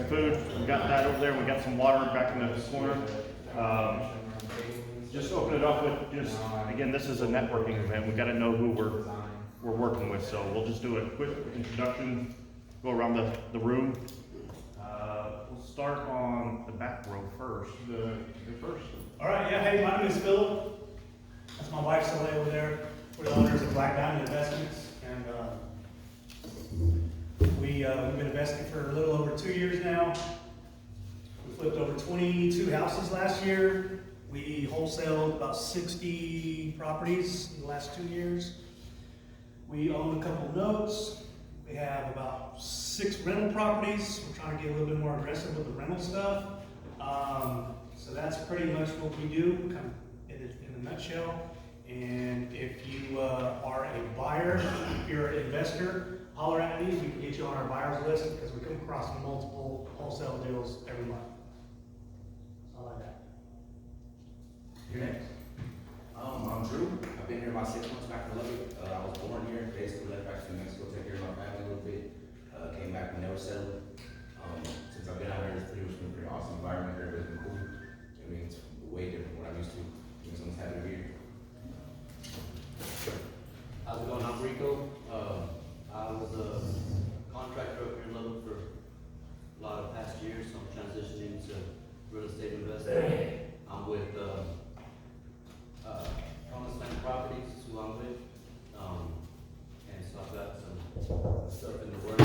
food. We got that over there. We got some water back in the corner. Just open it up with just, again, this is a networking event. We got to know who we're working with. So we'll just do a quick introduction, go around the room. We'll start on the back row first. You're first. All right, yeah, hey, my name is Philip. That's my wife, Soleil, over there. We're the owners of Black Diamond Investments, and we've been investing for a little over 2 years now. We flipped over 22 houses last year. We wholesaled about 60 properties in the last 2 years. We own a couple notes. We have about 6 rental properties. We're trying to get a little bit more aggressive with the rental stuff. So that's pretty much what we do, kind of in a nutshell. And if you are a buyer, if you're an investor, holler at me. We can get you on our buyers list because we come across multiple wholesale deals every month. All like that. You're next. I'm Drew. I've been here about 6 months back in Lubbock. I was born here, basically left back to Mexico, take care of my family a little bit. Came back and never settled. Since I've been out here, it's been a pretty awesome environment. Everybody's been cool. I mean, it's way different from what I'm used to. Someone's happy to be here. How's it going? I'm Rico. I was a contractor up here in Lubbock for a lot of past years, so I'm transitioning to real estate investing. I'm with Promise Land Properties, is who I'm with. And so I've got some stuff in the works, a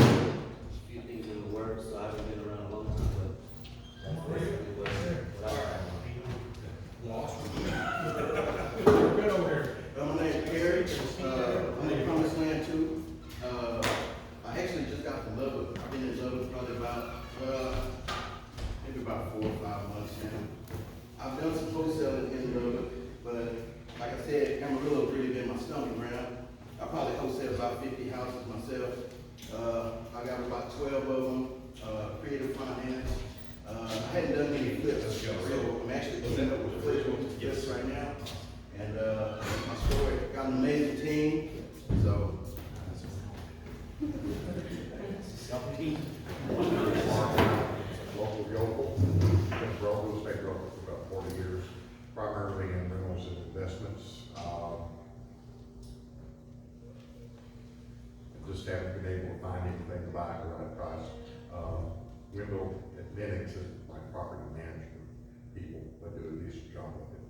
few things in the works, so I haven't been around a long time, but that's basically what I have. Good over here. My name is Gary. I'm in Promised Land too. I actually just got to Lubbock. I've been in Lubbock probably maybe about 4 or 5 months now. I've done some wholesaling in Lubbock, but like I said, Amarillo really been my stomping ground. I probably wholesale about 50 houses myself. I got about 12 of them, creative finance. I hadn't done any flips, so I'm actually cleaning up with flips right now. And my store got an amazing team, so. Local yokel, been real estate broker for about 40 years, primarily in rentals and investments. Just haven't been able to find anything to buy at the right price. Wendell at Lennox is my property management people that do a decent job with it.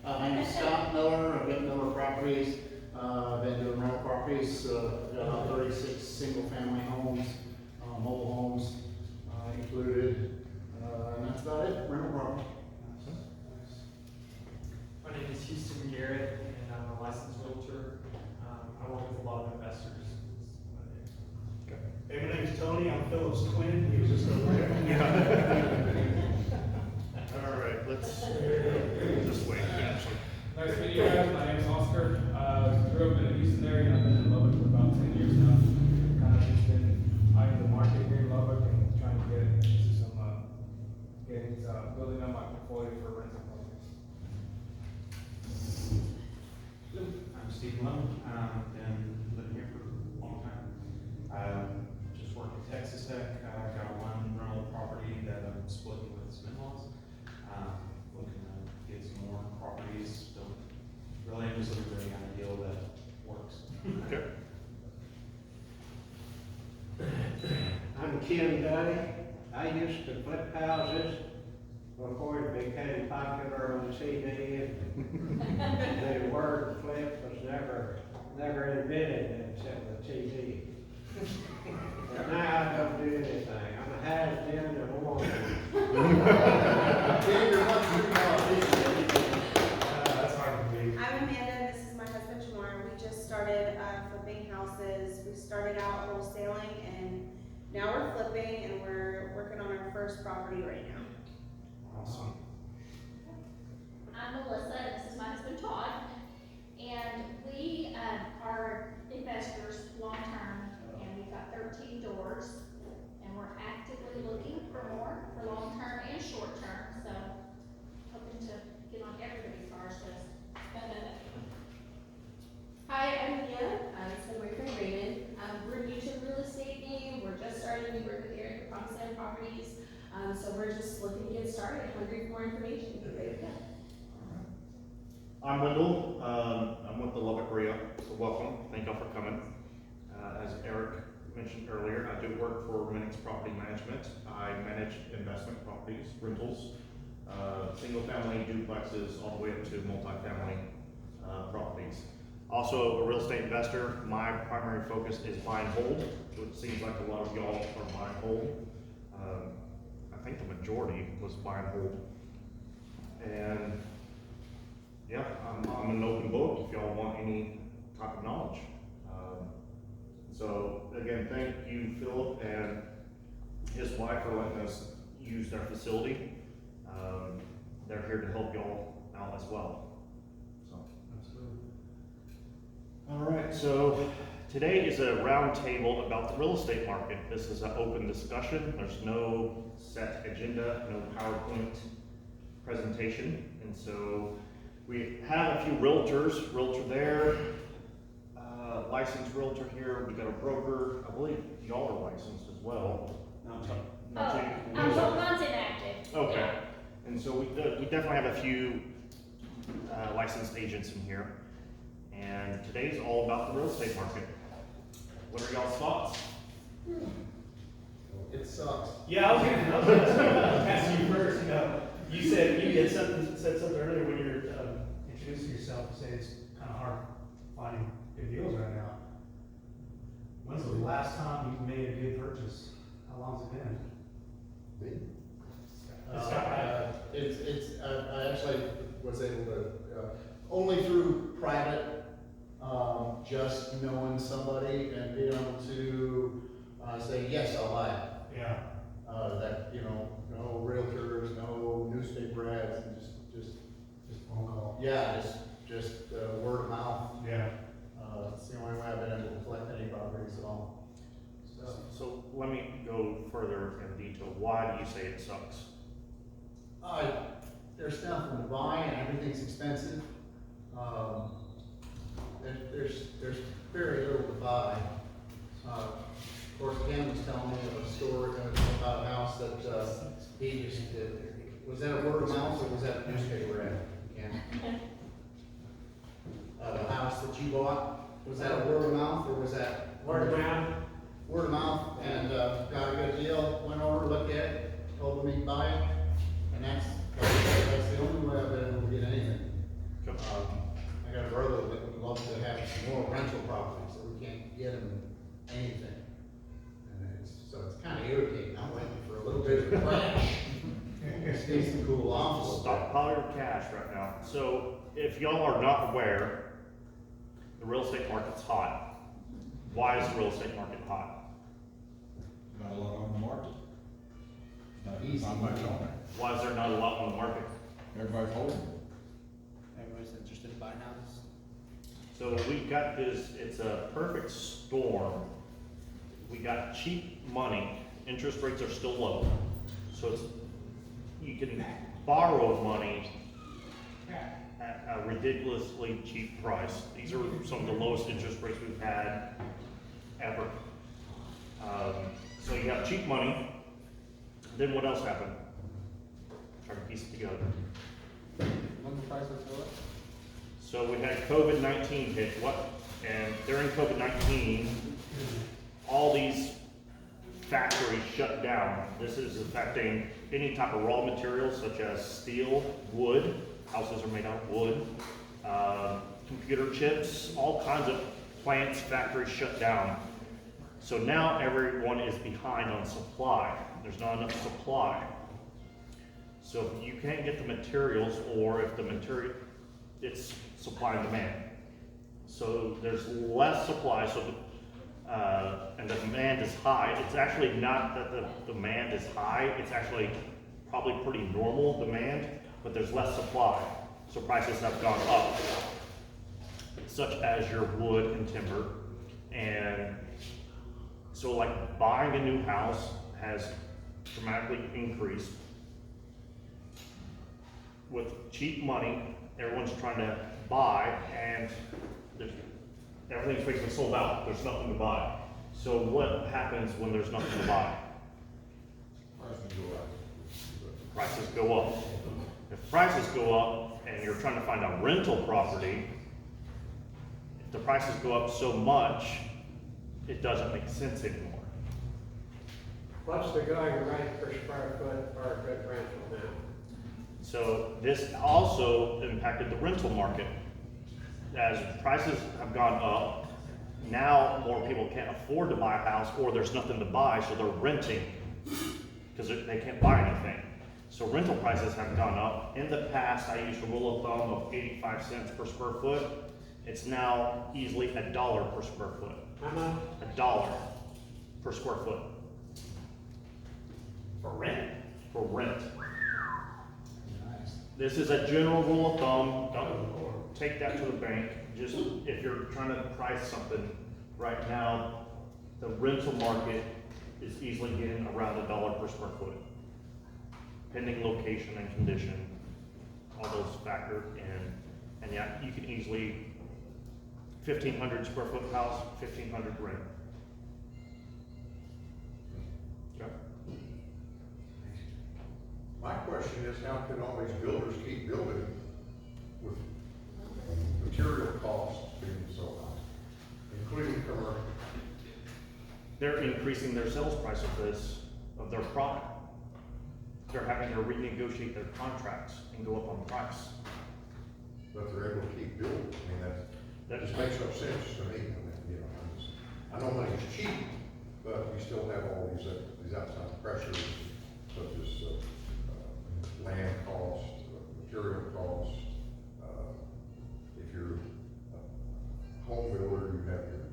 My name is Scott Miller. I've got Miller Properties. I've been doing rental properties. I've got about 36 single-family homes, mobile homes included, and that's about it. Rental property. My name is Houston Garrett, and I'm a licensed realtor. I work with a lot of investors. Hey, my name is Tony. I'm Philip's twin. He was just over there. All right, let's just wait. Nice to meet you guys. My name is Oscar. Grew up in the Houston area, and I've been in Lubbock for about 10 years now. Kind of just been eyeing the market here in Lubbock and trying to get into some, building up my portfolio for rental properties. I'm Steve Lund. Been living here for a long time. Just work at Texas Tech. I've got one rental property that I'm splitting with some in-laws. Looking to get some more properties. So really, I'm just looking for any kind of deal that works. Okay. I'm Ken Duddy. I used to flip houses before it became popular on TV. The word flip was never invented until the TV. But now I don't do anything. I'm a has-been and a woman. That's hard to believe. I'm Amanda, this is my husband Jamar. We just started flipping houses. We started out wholesaling and now we're flipping and we're working on our first property right now. Awesome. I'm Melissa, and this is my husband Todd. And we are investors long-term, and we've got 13 doors. And we're actively looking for more for long-term and short-term, so hoping to get on everybody's cars list. Hi, I'm Leah. It's my boyfriend Raymond. We're new to real estate sale properties. So we're just looking to get started, hungry for more information. Ready to go. I'm Wendell, I'm with the Lubbock RIA, so welcome, thank y'all for coming. As Eric mentioned earlier, I do work for Minix Property Management. I manage investment properties, rentals, single family duplexes, all the way up to multifamily properties. Also a real estate investor. My primary focus is buy and hold, so it seems like a lot of y'all are buy and hold. I think the majority was buy and hold. And yeah, I'm an open book if y'all want any type of knowledge. So again, thank you, Philip and his wife, for letting us use their facility. They're here to help y'all out as well. So. All right, so today is a round table about the real estate market. This is an open discussion. There's no set agenda, no PowerPoint presentation. And so we have a few realtors, realtor there, licensed realtor here. We got a broker. I believe y'all are licensed as well. Mine's inactive. Okay. Yeah. And so we definitely have a few licensed agents in here. And today's all about the real estate market. What are y'all's thoughts? It sucks. Yeah, I was gonna ask you first, you said, you had said something earlier when you were introducing yourself, you say it's kind of hard finding good deals right now. When's the last time you made a good purchase? How long's it been? Me? I actually was able to, only through private, just knowing somebody and being able to, say, yes, I'll buy it. Yeah. That, no realtors, no newspaper ads, and just phone call. yeah, just word of mouth. Yeah. It's the only way I've been able to collect any properties at all. So let me go further in detail. Why do you say it sucks? There's nothing to buy and everything's expensive. There's very little to buy. Of course, Ken was telling me of a story about a house that he just did. Was that a word of mouth or was that a newspaper ad, Ken? The house that you bought, was that a word of mouth or was that? Word of mouth. Word of mouth, and got a good deal, went over, looked at it, told him he'd buy it, and that's the only way I've been able to get anything. I got a brother that would love to have some more rental properties, so we can't get him anything. And so it's kind of irritating, I'm waiting for a little bit of a crash. It needs to cool off a little bit. Stockpile your cash right now. So if y'all are not aware, the real estate market's hot. Why is the real estate market hot? Not a lot on the market. Easy. Not much on there. Why is there not a lot on the market? Everybody's holding. Everybody's interested in buying houses. So we got this, it's a perfect storm. We got cheap money, interest rates are still low. So you can borrow money at a ridiculously cheap price. These are some of the lowest interest rates we've had ever. So you have cheap money, then what else happened? Try to piece it together. When the prices go up? So we had COVID-19 hit, and during COVID-19, all these factories shut down. This is affecting any type of raw materials such as steel, wood, houses are made out of wood, computer chips, all kinds of plants, factories shut down. So now everyone is behind on supply. There's not enough supply. So if you can't get the materials, or if the material, it's supply and demand. So there's less supply, and the demand is high. It's actually not that the demand is high, it's actually probably pretty normal demand, but there's less supply. So prices have gone up, such as your wood and timber. And so like buying a new house has dramatically increased. With cheap money, everyone's trying to buy, and everything's basically sold out. There's nothing to buy. So what happens when there's nothing to buy? Prices go up. If prices go up and you're trying to find a rental property, if the prices go up so much, it doesn't make sense anymore. What's the going rate per square foot for a good rental now? So this also impacted the rental market. As prices have gone up, now more people can't afford to buy a house, or there's nothing to buy, so they're renting because they can't buy anything. So rental prices have gone up. In the past, I used a rule of thumb of 85 cents per square foot. It's now easily $1 per square foot. How much? $1 per square foot. For rent. For rent. This is a general rule of thumb. Don't take that to the bank. Just if you're trying to price something right now, the rental market is easily getting around $1 per square foot. Pending location and condition, all those factor in. And yeah, you can easily 1,500 square foot house, 1,500 rent. Okay. My question is, how can all these builders keep building with material costs being so high, including commercial? They're increasing their sales price of their product. They're having to renegotiate their contracts and go up on price. But they're able to keep building. I mean, that just makes no sense to me. I mean, you know, I know money's cheap, but we still have all these outside pressures, such as land cost, material cost. If you're a home builder, you have your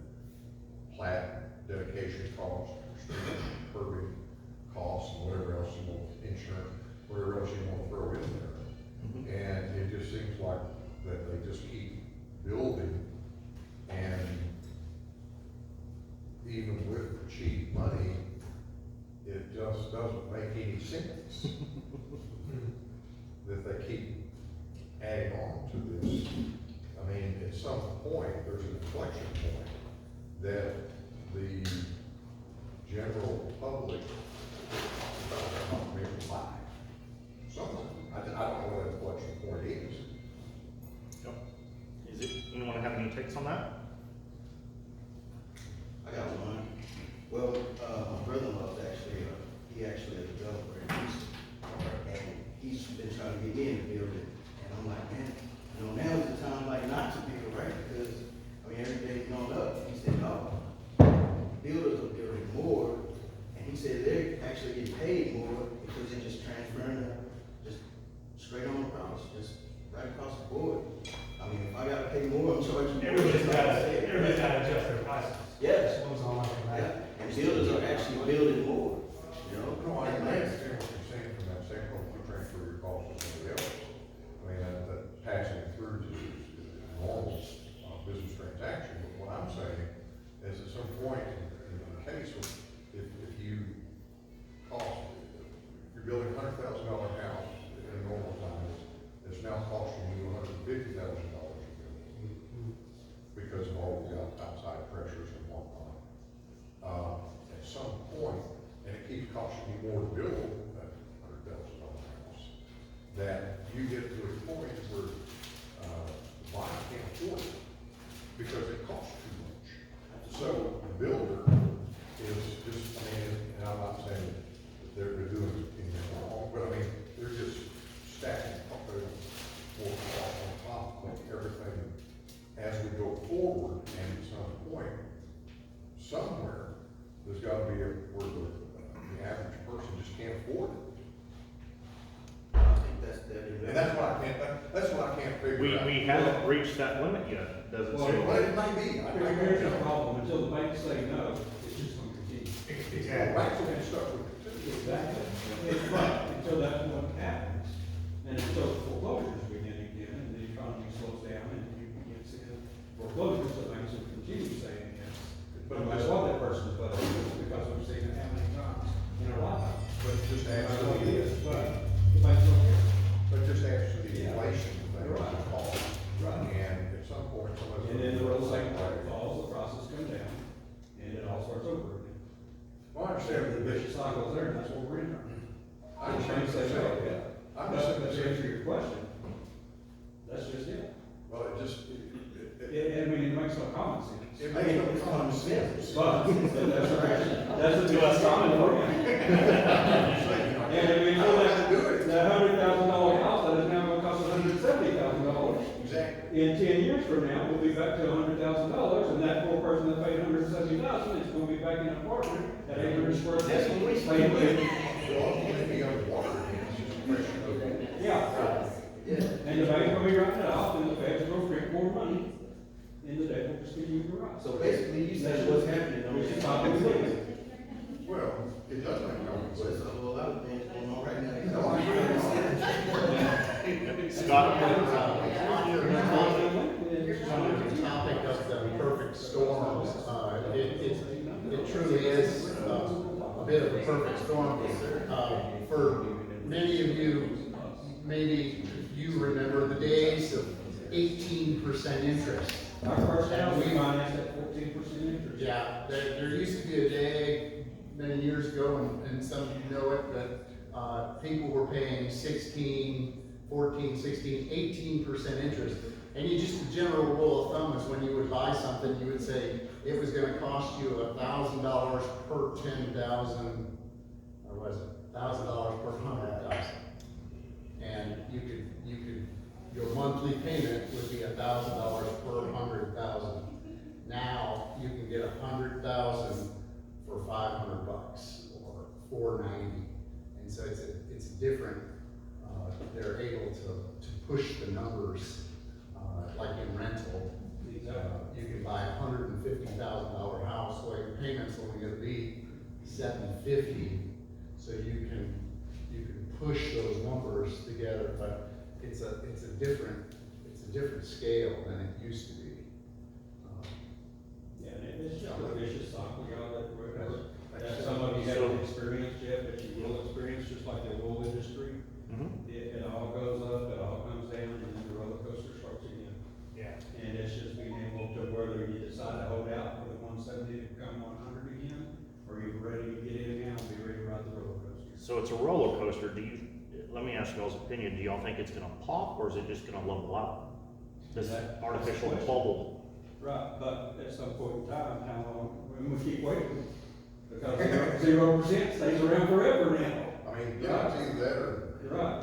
plat dedication cost, curbing costs, and whatever else you want, insurance, whatever else you want to throw in there. And it just seems like that they just keep building, and even with cheap money, it just doesn't make any sense that they keep adding on to this. I mean, at some point, there's an inflection point that the general public not be able to buy something. I don't know what that inflection point is. Yep. Is it, anyone have any takes on that? I got one. Well, my brother-in-law's actually, he actually is a developer in Houston. And he's been trying to get me in the building. And I'm like, man, you know, now is the time like not to build, right? Because, I mean, everything's going up. He said, no, builders are building more. And he said they're actually getting paid more because they're just transferring it just straight on across, just right across the board. I mean, if I gotta pay more, I'm charging more. Everybody's gotta adjust their prices. Yes. It goes on like that. Yeah, and builders are actually building more, you know? No, I understand what you're saying from that standpoint, if you transfer your costs to somebody else. I mean, that passing through is normal business transaction, but what I'm saying is at some point in the case, if you cost, if you're building $100,000 house in normal times, it's now costing you $150,000 a build because of all the outside pressures and whatnot. At some point, and it keeps costing you more to build that $100,000 house, that you get to a point where the buyer can't afford it because it costs too much. So the builder is just, I mean, and I'm not saying that they're doing anything wrong, but I mean, they're just stacking up more costs on top of everything as we go forward, and at some point, somewhere, there's gotta be where the average person just can't afford it. I think And that's what I can't figure out. We haven't reached that limit yet, doesn't seem Well, like. it may be. Here's the problem, until the banks say no, it's just gonna continue. Well, banks will get stuck with it too. Exactly. But until that point happens, and until foreclosures begin again, and the economy slows down, and you begin seeing foreclosures, the banks will continue saying yes. But no matter what that person's budget is, because we've seen it how many times in our lifetime. But just No matter add to what it is, the, but the banks don't care. but just add to the Yeah. inflation thing, Right. the cost. Right. And at some point, somebody's. And then the real estate market falls, the prices come down, and it all starts over again. Well, I understand The that vicious cycle is there, and that's what we're in right now. I I'm trying to say, no, yeah. I'm just But to saying, answer your question, that's just it. well, it just, I mean, it makes no common sense. it makes no common sense. But, that's a common word. And I mean, I don't have to do it. that $100,000 house that is now gonna cost $170,000. Exactly. In 10 years from now, we'll be back to $100,000, and that poor person that paid $170,000 is gonna be back in an apartment at 800 square feet. That's what we paying rent. Well, it may be underwater again, it's just a question of. Yeah, Yeah. and the bank's gonna be writing it off, and the Fed's gonna print more money, and the debt will continue to rise. So basically, you said what's happening, Which is probably the case. Well, it does make common There's sense. a whole lot of things going on right now. No, I agree. Scott, On the topic of the perfect storms, it truly is a bit of a perfect storm. For many of you, maybe you remember the days of 18% interest. Our first house, we financed at 14% interest. Yeah, there used to be a day many years ago, and some of you know it, that people were paying 16, 14, 16, 18% interest. And you just, a general rule of thumb is when you would buy something, you would say it was gonna cost you $1,000 per 10,000, or was it $1,000 per 100,000? And your monthly payment would be $1,000 per 100,000. Now, you can get 100,000 for $500 or $490. And so it's a different, they're able to push the numbers, like in rental. You can buy a $150,000 house, well, your payment's only gonna be $750. So you can push those numbers together, but it's a different scale than it used to be. Yeah, and it's just a vicious cycle, y'all, that some of you haven't experienced yet, but you will experience, just like the oil industry. It all goes up, it all comes down, and then the roller coaster starts again. Yeah. And it's just being able to, whether you decide to hold out for the 170 to become 100 again, or you're ready to get in now and be ready to ride the roller coaster. so it's a roller coaster. Let me ask y'all's opinion. Do y'all think it's gonna pop or is it just gonna level out? This That- artificial that's the bubble. Right, but at some point in time, how long, when we keep waiting, because 0% stays around forever now. I mean, yeah, it's either that or, Right.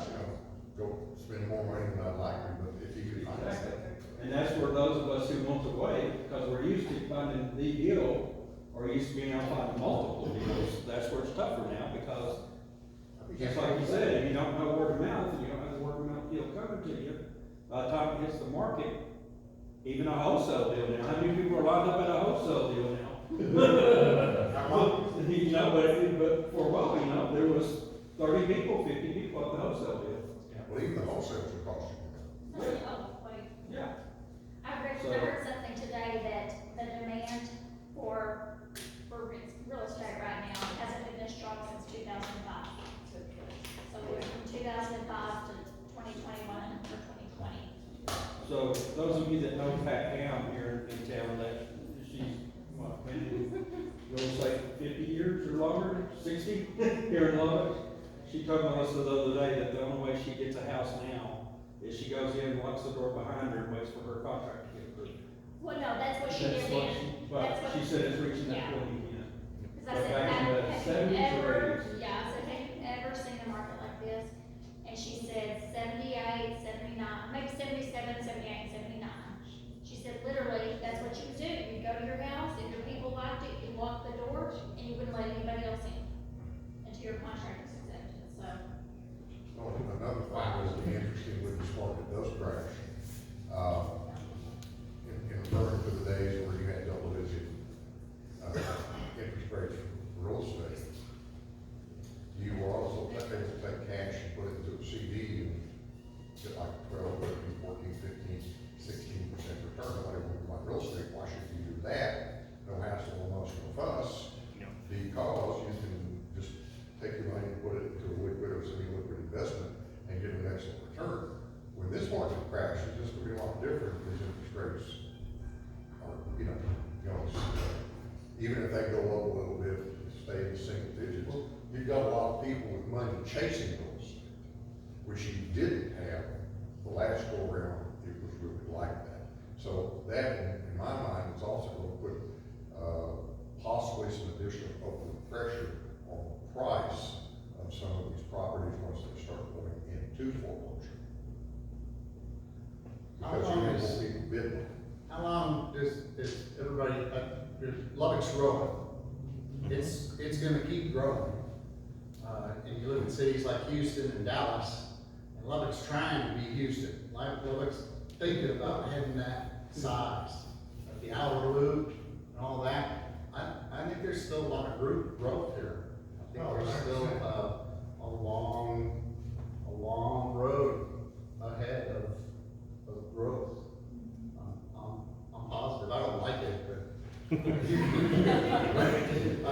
go spend more money than I'd like to, but if you could find Exactly. that. And that's where those of us who want to wait, because we're used to finding the deal, or used to being able to find multiple deals, that's where it's tougher now, because just like you said, if you don't know word of mouth, and you don't have the word of mouth deal coming to you, by the time it hits the market, even a wholesale deal now, how many people are lined up at a wholesale deal now? You know, but for a while, you know, there was 30 people, 50 people at the wholesale deal. Well, even the wholesales are costing you. Oh, wait. Yeah. I heard something today that the demand for real estate right now hasn't been this strong since 2005. So we went from 2005 to 2021 or 2020. So those of you that know Pat Ham here in town, that she's, what, been in real estate 50 years or longer, 60 here in Lubbock. She told Melissa the other day that the only way she gets a house now is she goes in, locks the door behind her, and waits for her contract to get approved. Well, no, that's what she That's did what then. she, but That's what- she said it's reaching that Yeah. point again. Cause I But said, back in the have you 70s or ever, 80s? yeah, I said, have you ever seen a market like this? And she said 78, 79, maybe 77, 78, 79. She said, literally, that's what you would do. You go to your house, if your people liked it, you lock the door, and you wouldn't let anybody else in until your contract was accepted, so. Oh, another thing that's interesting with this market does crash. In referring to the days where you had double-digit, interest rates for real estate, you were also able to take cash and put it into a CD and get like 12, 13, 14, 15, 16% return, whatever you want real estate. Why should you do that? No hassle, no much, no fuss. Yeah. Because you can just take your money and put it into a liquid or semi-liquid investment and get an excellent return. When this market crashes, it's going to be a lot different because interest rates are, even if they go up a little bit, stay in the single digits. You've got a lot of people with money chasing real estate, which you didn't have the last go around. It was really like that. So that, in my mind, is also going to put possibly some additional upward pressure on the price of some of these properties once they start going into foreclosure. Because you have more people bidding. How long is everybody, Lubbock's growing. It's gonna keep growing. And you look at cities like Houston and Dallas, and Lubbock's trying to be Houston. Lubbock's thinking about having that size. Like the outer loop and all that. I think there's still a lot of growth here. I think there's still a long road ahead of growth. I'm positive. I don't like it, but. I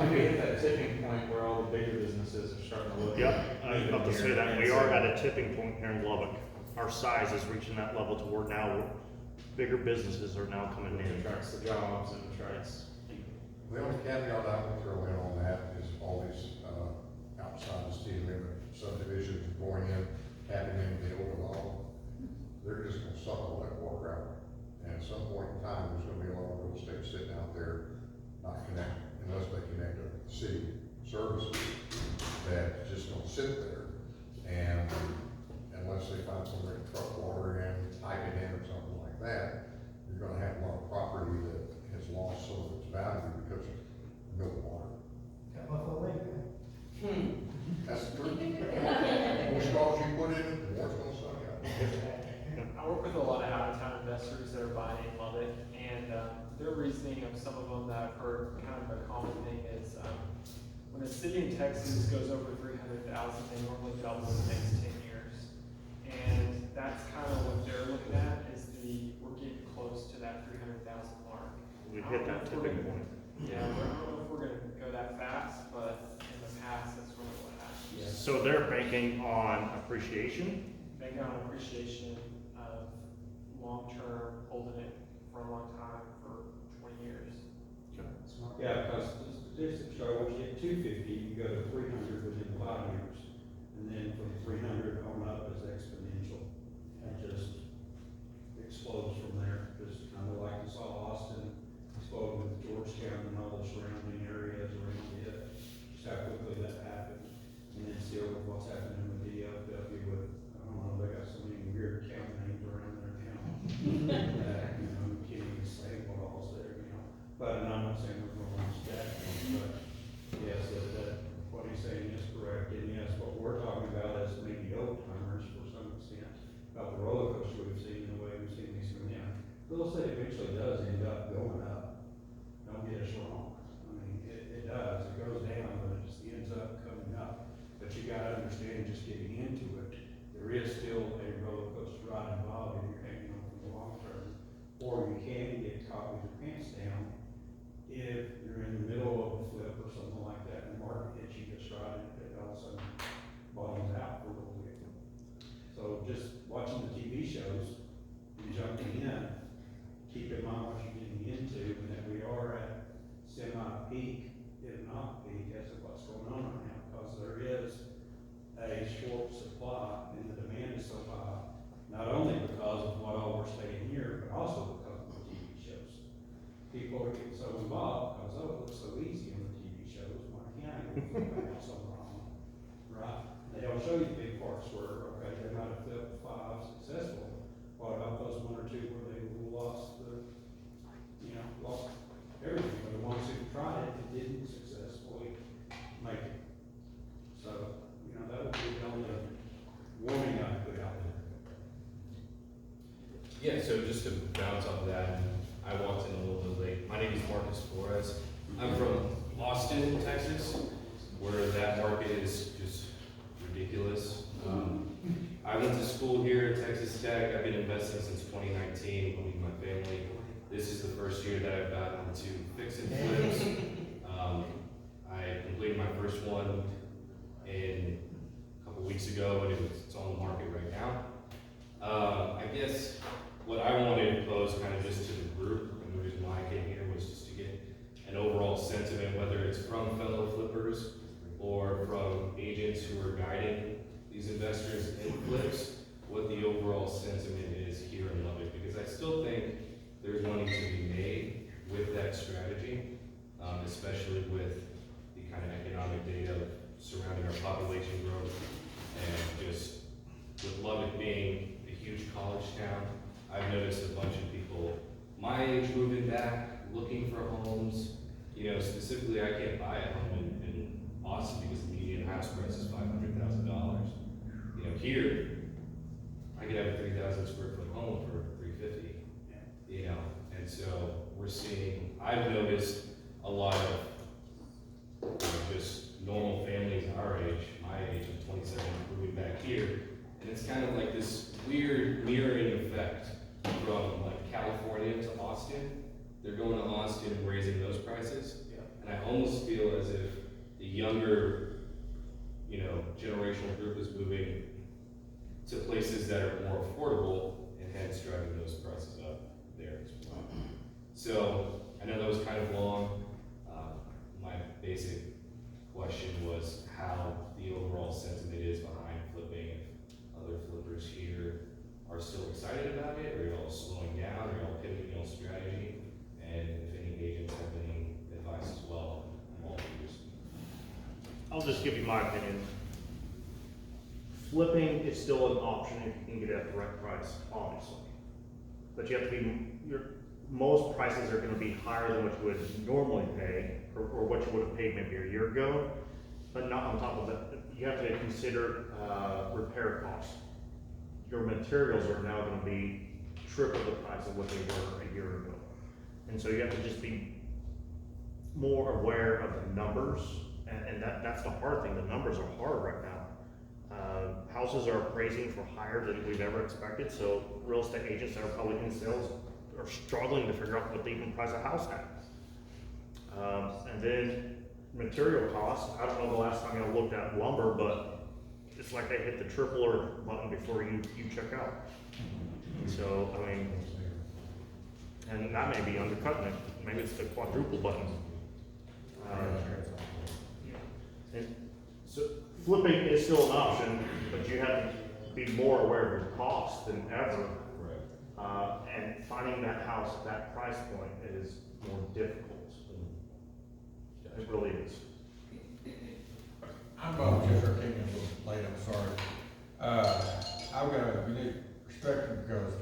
mean, at that tipping point where all the bigger businesses are starting to look. Yep, I was about to say that, we are at a tipping point here in Lubbock. Our size is reaching that level to where now bigger businesses are now coming It in. attracts the jobs and attracts people. The only caveat I would throw in on that is all these, outside the city limit subdivisions going in, tapping into the open law. They're just gonna suck all that water out. And at some point in time, there's gonna be a lot of real estate sitting out there, not connected, unless they connect to city services, that's just gonna sit there. And unless they find somewhere to truck water in, pipe it in or something like that, you're gonna have a lot of property that has lost some of its value because of no water. Got Buffalo Lake, man. That's the truth. The more straws you put in it, the more it's gonna suck out. I work with a lot of out-of-town investors that are buying in Lubbock, and their reasoning of some of them that I've heard, kind of a common thing is, when a city in Texas goes over 300,000, they normally double in the next 10 years. And that's kind of what they're looking at, is we're getting close to that 300,000 mark. We hit that tipping point. Yeah, I don't know if we're gonna go that fast, but in the past, that's really what happened. So they're banking on appreciation. Bank on appreciation of long-term, holding it for a long time, for 20 years. Yeah, because the statistics show once you get 250, you go to 300 within 5 years. And then from 300 on up is exponential. It just explodes from there, just kind of like you saw Austin explode with Georgetown and all the surrounding areas around it. Just how quickly that happened. And then still with what's happening with DFW with, I don't know, they got so many weird county names around there now. That, you know, you can't even say what all's there, you know. But, and I'm not saying we're gonna launch that, but yes, what he's saying is correct. And yes, what we're talking about is maybe old timers for some extent, about the roller coaster we've seen and the way we've seen these come in. Real estate eventually does end up going up. Don't get us wrong. I mean, it does. It goes down, but it just ends up coming up. But you gotta understand, just getting into it, there is still a roller coaster ride involved if you're hanging on for the long term. Or you can get caught with your pants down if you're in the middle of a flip or something like that, and the market hits you just right, and it all of a sudden bottoms out for a little bit. So just watching the TV shows and jumping in, keep in mind what you're getting into, and that we are at semi-peak, if not peak, as of what's going on right now, because there is a short supply and the demand is so high, not only because of what all we're saying here, but also because of the TV shows. People are getting so involved because, oh, it looks so easy on the TV shows, why can't I go flip a house on my own? Right? They don't show you the big parts where, okay, they might have flipped 5 successful. What about those 1 or 2 where they lost lost everything? But the ones who tried it, didn't successfully make it. So, that would be the only warning I'd put out there. Yeah, so just to bounce off of that, I walked in a little bit late. My name is Marcus Flores. I'm from Austin, Texas, where that market is just ridiculous. I went to school here at Texas Tech. I've been investing since 2019 with my family. This is the first year that I've gotten into fix and flips. I completed my first one in a couple weeks ago, and it's on the market right now. I guess what I wanted to pose kind of just to the group, and the reason why I came here was just to get an overall sentiment, whether it's from fellow flippers or from agents who are guiding noticed a bunch of people my age moving back, looking for homes. You know, specifically, I can't buy a home in Austin because the median house price is $500,000. You know, here, I could have a 3,000 square foot home for $350. You know, and so we're seeing, I've noticed a lot of just normal families our age, my age, I'm 27, moving back here, and it's kind of like this weird mirroring effect from like California to Austin. They're going to Austin and raising those prices, and I almost feel as if the younger, you know, generational group is moving to places that are more affordable, and hence driving those prices up there as well. So I know that was kind of long. My basic question was how the overall sentiment is behind flipping. If other flippers here are still excited about it, or y'all slowing down, or y'all pivoting y'all strategy, and if any agents have any advice as well. I'm all ears. I'll just give you my opinion. Flipping is still an option if you can get it at the right price, obviously. But you have to be, most prices are gonna be higher than what you would normally pay, or what you would have paid maybe a year ago. But not on top of that, you have to consider, repair costs. Your materials are now gonna be triple the price of what they were a year ago. And so you have to just be more aware of the numbers, and that's the hard thing, the numbers are hard right now. Houses are appraising for higher than we've ever expected, so real estate agents that are probably in sales are struggling to figure out what they can price a house at. And then material costs, I don't know the last time you looked at lumber, but it's like they hit the triple button before you check out. And so, I mean, and that may be undercutting it, maybe it's the quadruple button. And so flipping is still an option, but you have to be more aware of your cost than ever. And finding that house at that price point is more difficult. It really is. I'm just our king a little late, I'm sorry. I've got a unique perspective because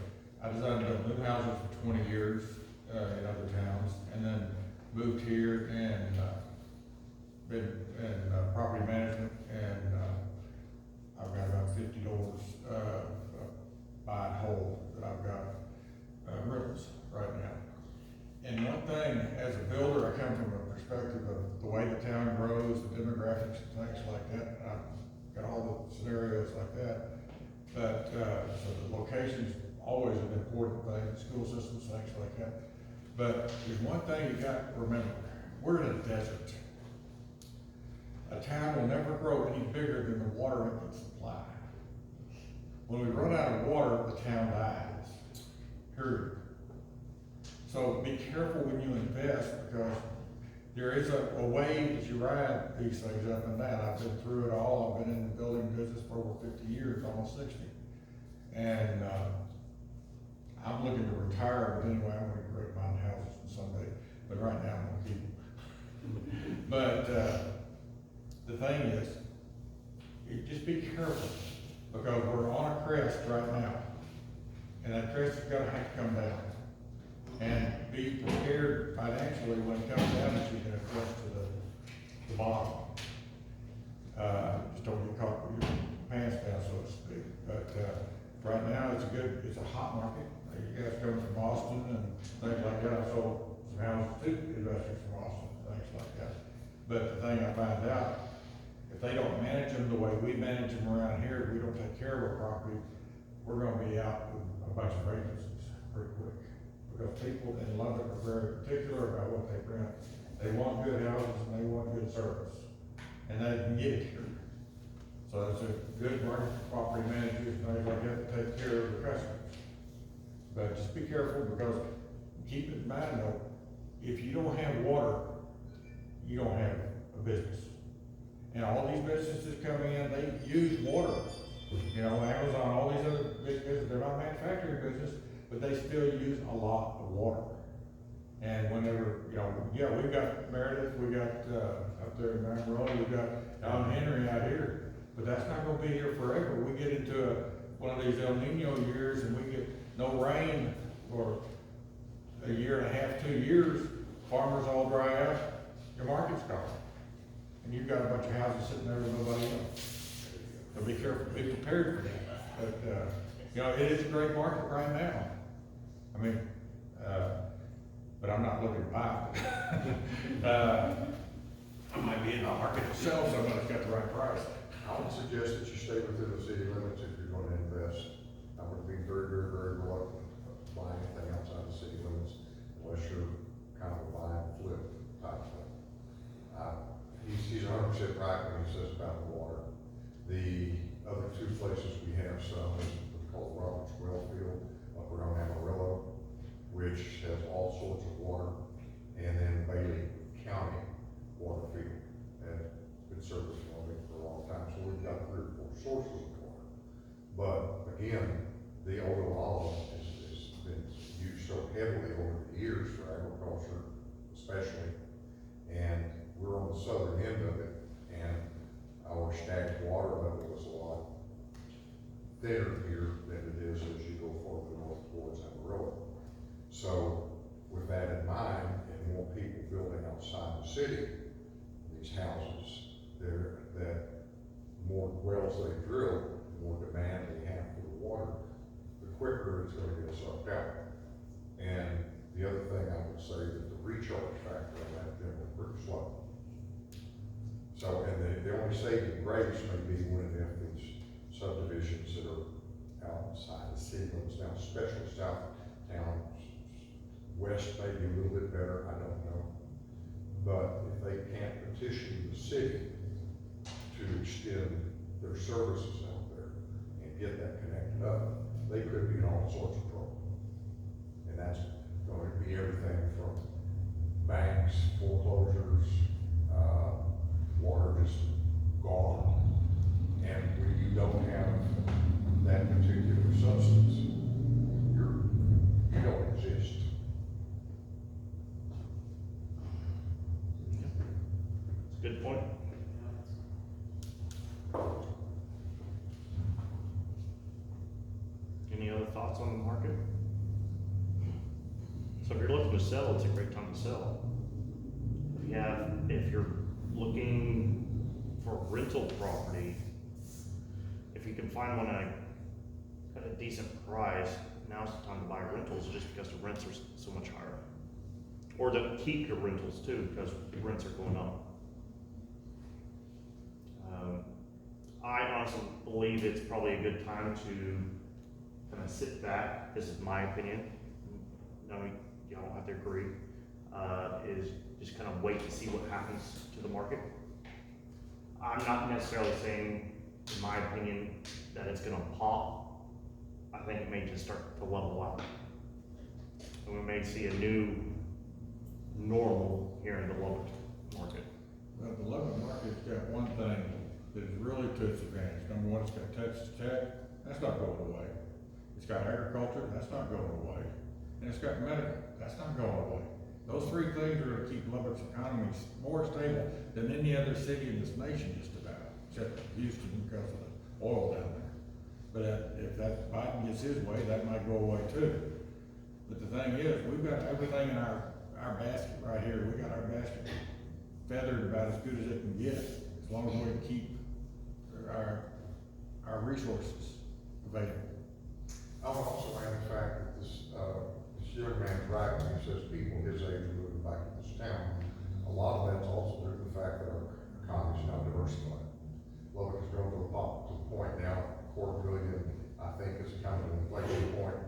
I designed and built new houses for 20 years in other towns, and then moved here and been in property management, and I've got about 50 doors buy and hold that I've got rentals right now. And one thing, as a builder, I come from a perspective of the way the town grows, the demographics and things like that. I've got all the scenarios like that. But, so the location's always an important thing, school systems, things like that. But there's one thing you got to remember. We're in a desert. A town will never grow any bigger than the water it can supply. When we run out of water, the town dies. Period. So be careful when you invest, because there is a way that you ride these things up and down. I've been through it all. I've been in the building business for over 50 years, almost 60. And I'm looking to retire, but anyway, I'm going to break my houses someday. But right now, I'm going to keep them. But the thing is, you just be careful, because we're on a crest right now. And that crest is going to have to come down. And be prepared financially when it comes down that you're going to crest to the bottom. Just don't get caught with your pants down, so to speak. But right now, it's a hot market. You guys come from Austin and things like that. I sold some houses to investors from Austin, things like that. But the thing I find out, if they don't manage them the way we manage them around here, we don't take care of our property, we're going to be out with a bunch of vacancies pretty quick. Because people in Lubbock are very particular about what they rent. They want good houses and they want good service. And they can get it here. So it's a good market for property managers and things like that to take care of the customers. But just be careful, because keep in mind though, if you don't have water, you don't have a business. And all these businesses coming in, they use water. You know, Amazon, all these other big businesses, they're not manufacturing business, but they still use a lot of water. And whenever, you know, yeah, we've got Meredith, we got up there in Amarillo, we've got Don Henry out here, but that's not gonna be here forever. We get into one of these El Nino years and we get no rain for a year and a half, 2 years, farmers all dry out, your market's gone. And you've got a bunch of houses sitting there with nobody else. So be careful, be prepared for that. But, you know, it is a great market right now. I mean, but I'm not looking to buy it. I might be in the market to sell someone that's got the right price. I would suggest that you stay within the city limits if you're gonna invest. I would be very, very, very reluctant to buy anything outside the city limits unless you're kind of a buy and flip type thing. He's 100% right when he says about the water. The other two places we have some is what's called Roberts Wellfield up around Amarillo, which has all sorts of water, and then Bailey County water field, and it's been servicing on it for a long time, so we've got 3 or 4 sources of water. But again, the Ogallala has been used so heavily over the years for agriculture, especially, and we're on the southern end of it, and our stagnant water level is a lot thinner here than it is as you go farther north towards Amarillo. So with that in mind, and more people building outside the city, these houses, that more wells they drill, the more demand they have for the water, the quicker it's gonna get sucked out. And the other thing I would say that the recharge factor on that thing is pretty slow. So, and the only saving grace may be when if these subdivisions that are outside the city limits, now especially south town, west may be a little bit better, I don't know. But if they can't petition the city to extend their services out there and get that connected up, they could be in all sorts of trouble. And that's going to be everything from banks, foreclosures, water just gone. And when you don't have that particular substance, you don't exist. Good point. Any other thoughts on the market? So if you're looking to sell, it's a great time to sell. If you're looking for rental property, if you can find one at a decent price, now's the time to buy rentals just because the rents are so much higher. Or to keep your rentals too, because rents are going up. I honestly believe it's probably a good time to kind of sit back. This is my opinion. No, you don't have to agree. Is just kind of wait to see what happens to the market. I'm not necessarily saying, in my opinion, that it's going to pop. I think it may just start to level out, and we may see a new normal here in the Lubbock market. Well, the Lubbock market's got one thing that is really to its advantage. Number one, it's got Texas Tech, that's not going away. It's got agriculture, that's not going away. And it's got medical, that's not going away. Those 3 things are going to keep Lubbock's economy more stable than any other city in this nation, just about, except Houston because of the oil down there. But if that Biden gets his way, that might go away too. But the thing is, we've got everything in our basket right here. We got our basket feathered about as good as it can get, as long as we can keep our resources available. I would also add the fact that this young man's right when he says people his age are moving back to this town. A lot of that's also due to the fact that our economy is now diversified. Lubbock has grown to the point now, $250,000,000, I think, is kind of an inflection point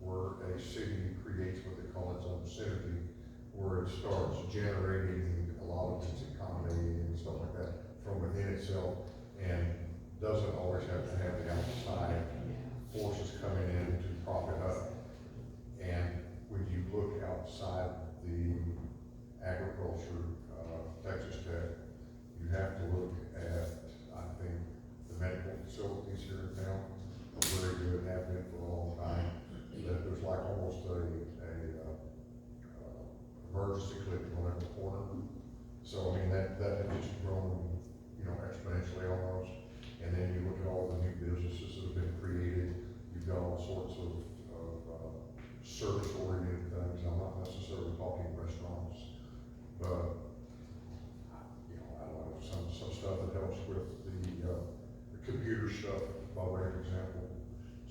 where a city creates what they call its own synergy, where it starts generating a lot of its economy and stuff like that from within itself, and doesn't always have to have the outside forces coming in to prop it up. And when you look outside the agriculture, Texas Tech, you have to look at, I think, the medical facilities here in town are very good, have been for a long time. That there's like almost a emergency clinic on every corner. So I mean that has just grown, exponentially almost. And then you look at all the new businesses that have been created. You've got all sorts of service with the computer stuff, by way of example.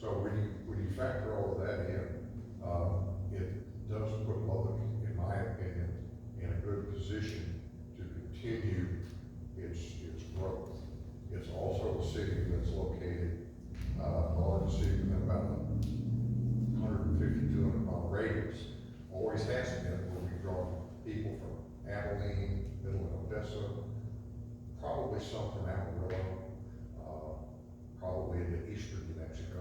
So when you factor all of that in, it does put Lubbock, in my opinion, in a good position to continue its growth. It's also a city that's located, large city within about 150, 200-mile radius. Always has been, where we draw people from Abilene, Middle and Odessa, probably some from Amarillo, probably into eastern New Mexico.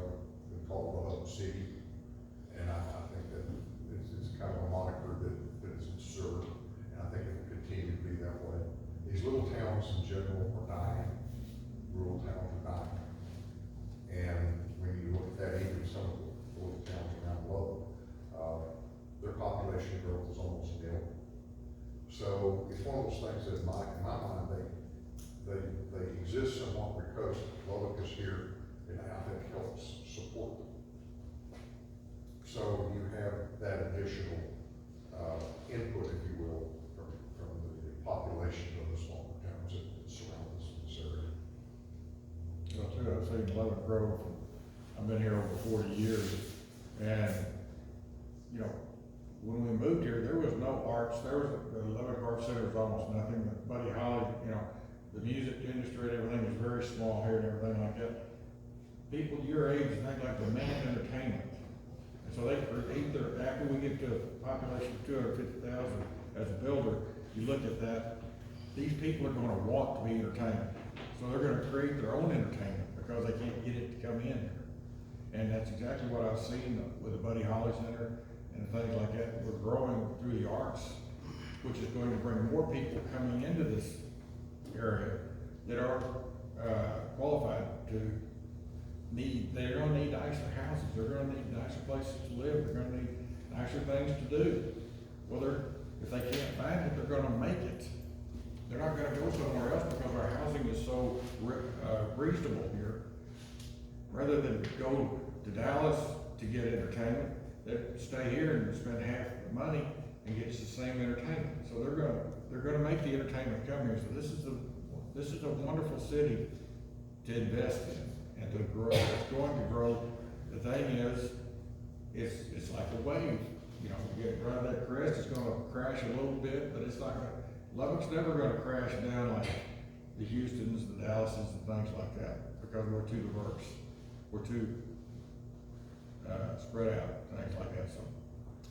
We call it Lubbock City. And I think that it's kind of a moniker that is absurd, and I think it will continue to be that way. These little towns in general are dying. Rural towns are dying. And when you look at that, even some of the little towns around Lubbock, their population growth is almost nil. So it's one of those things that in my mind, they exist somewhat because Lubbock is here, and I think helps support them. So you have that additional input, if you will, from the population of the smaller towns that surround us in this area. Well, too, I've seen Lubbock grow from, I've been here over 40 years, and, you know, when we moved here, there was no arts. The Lubbock Arts Center was almost nothing. Buddy Holly, you know, the music industry and everything was very small here and everything like that. People your age think like demand entertainment. And so they either, after we get to a population of 250,000 as a builder, you look at that, these people are gonna want to be entertained. So they're gonna create their own entertainment because they can't get it to come in here. And that's exactly what I've seen with the Buddy Holly Center and things like that. We're growing through the arts, which is going to bring more people coming into this area that are qualified to need, they're gonna need nicer houses, they're gonna need nicer places to live, they're gonna need nicer things to do. Well, if they can't find it, they're gonna make it. They're not gonna go somewhere else because our housing is so reasonable here. Rather than go to Dallas to get entertainment, they stay here and spend half the money and get the same entertainment. So they're gonna make the entertainment come here. So this is a wonderful city to invest in and to grow. It's going to grow. The thing is, it's like a wave. You know, you get right that crest, it's gonna crash a little bit, but it's not gonna, Lubbock's never gonna crash down like the Houstons, the Dallases, and things like that, because we're too diverse. We're too spread out, things like that. So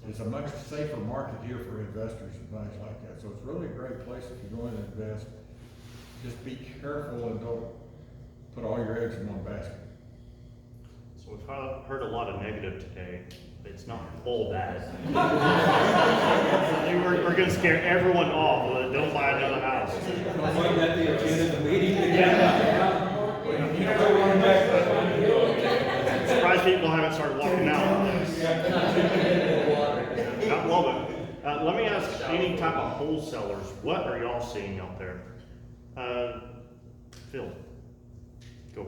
it's a much safer market here for investors and things like that. So it's really a great place if you're going to invest. Just be careful and don't put all your eggs in one basket. So we've heard a lot of negative today. It's not all bad. We're gonna scare everyone off. Don't buy another house. Wasn't that the agenda of the meeting? I'm surprised people haven't started walking out. Not Lubbock. Let me ask any type of wholesalers, what are y'all seeing out there? Phil, go.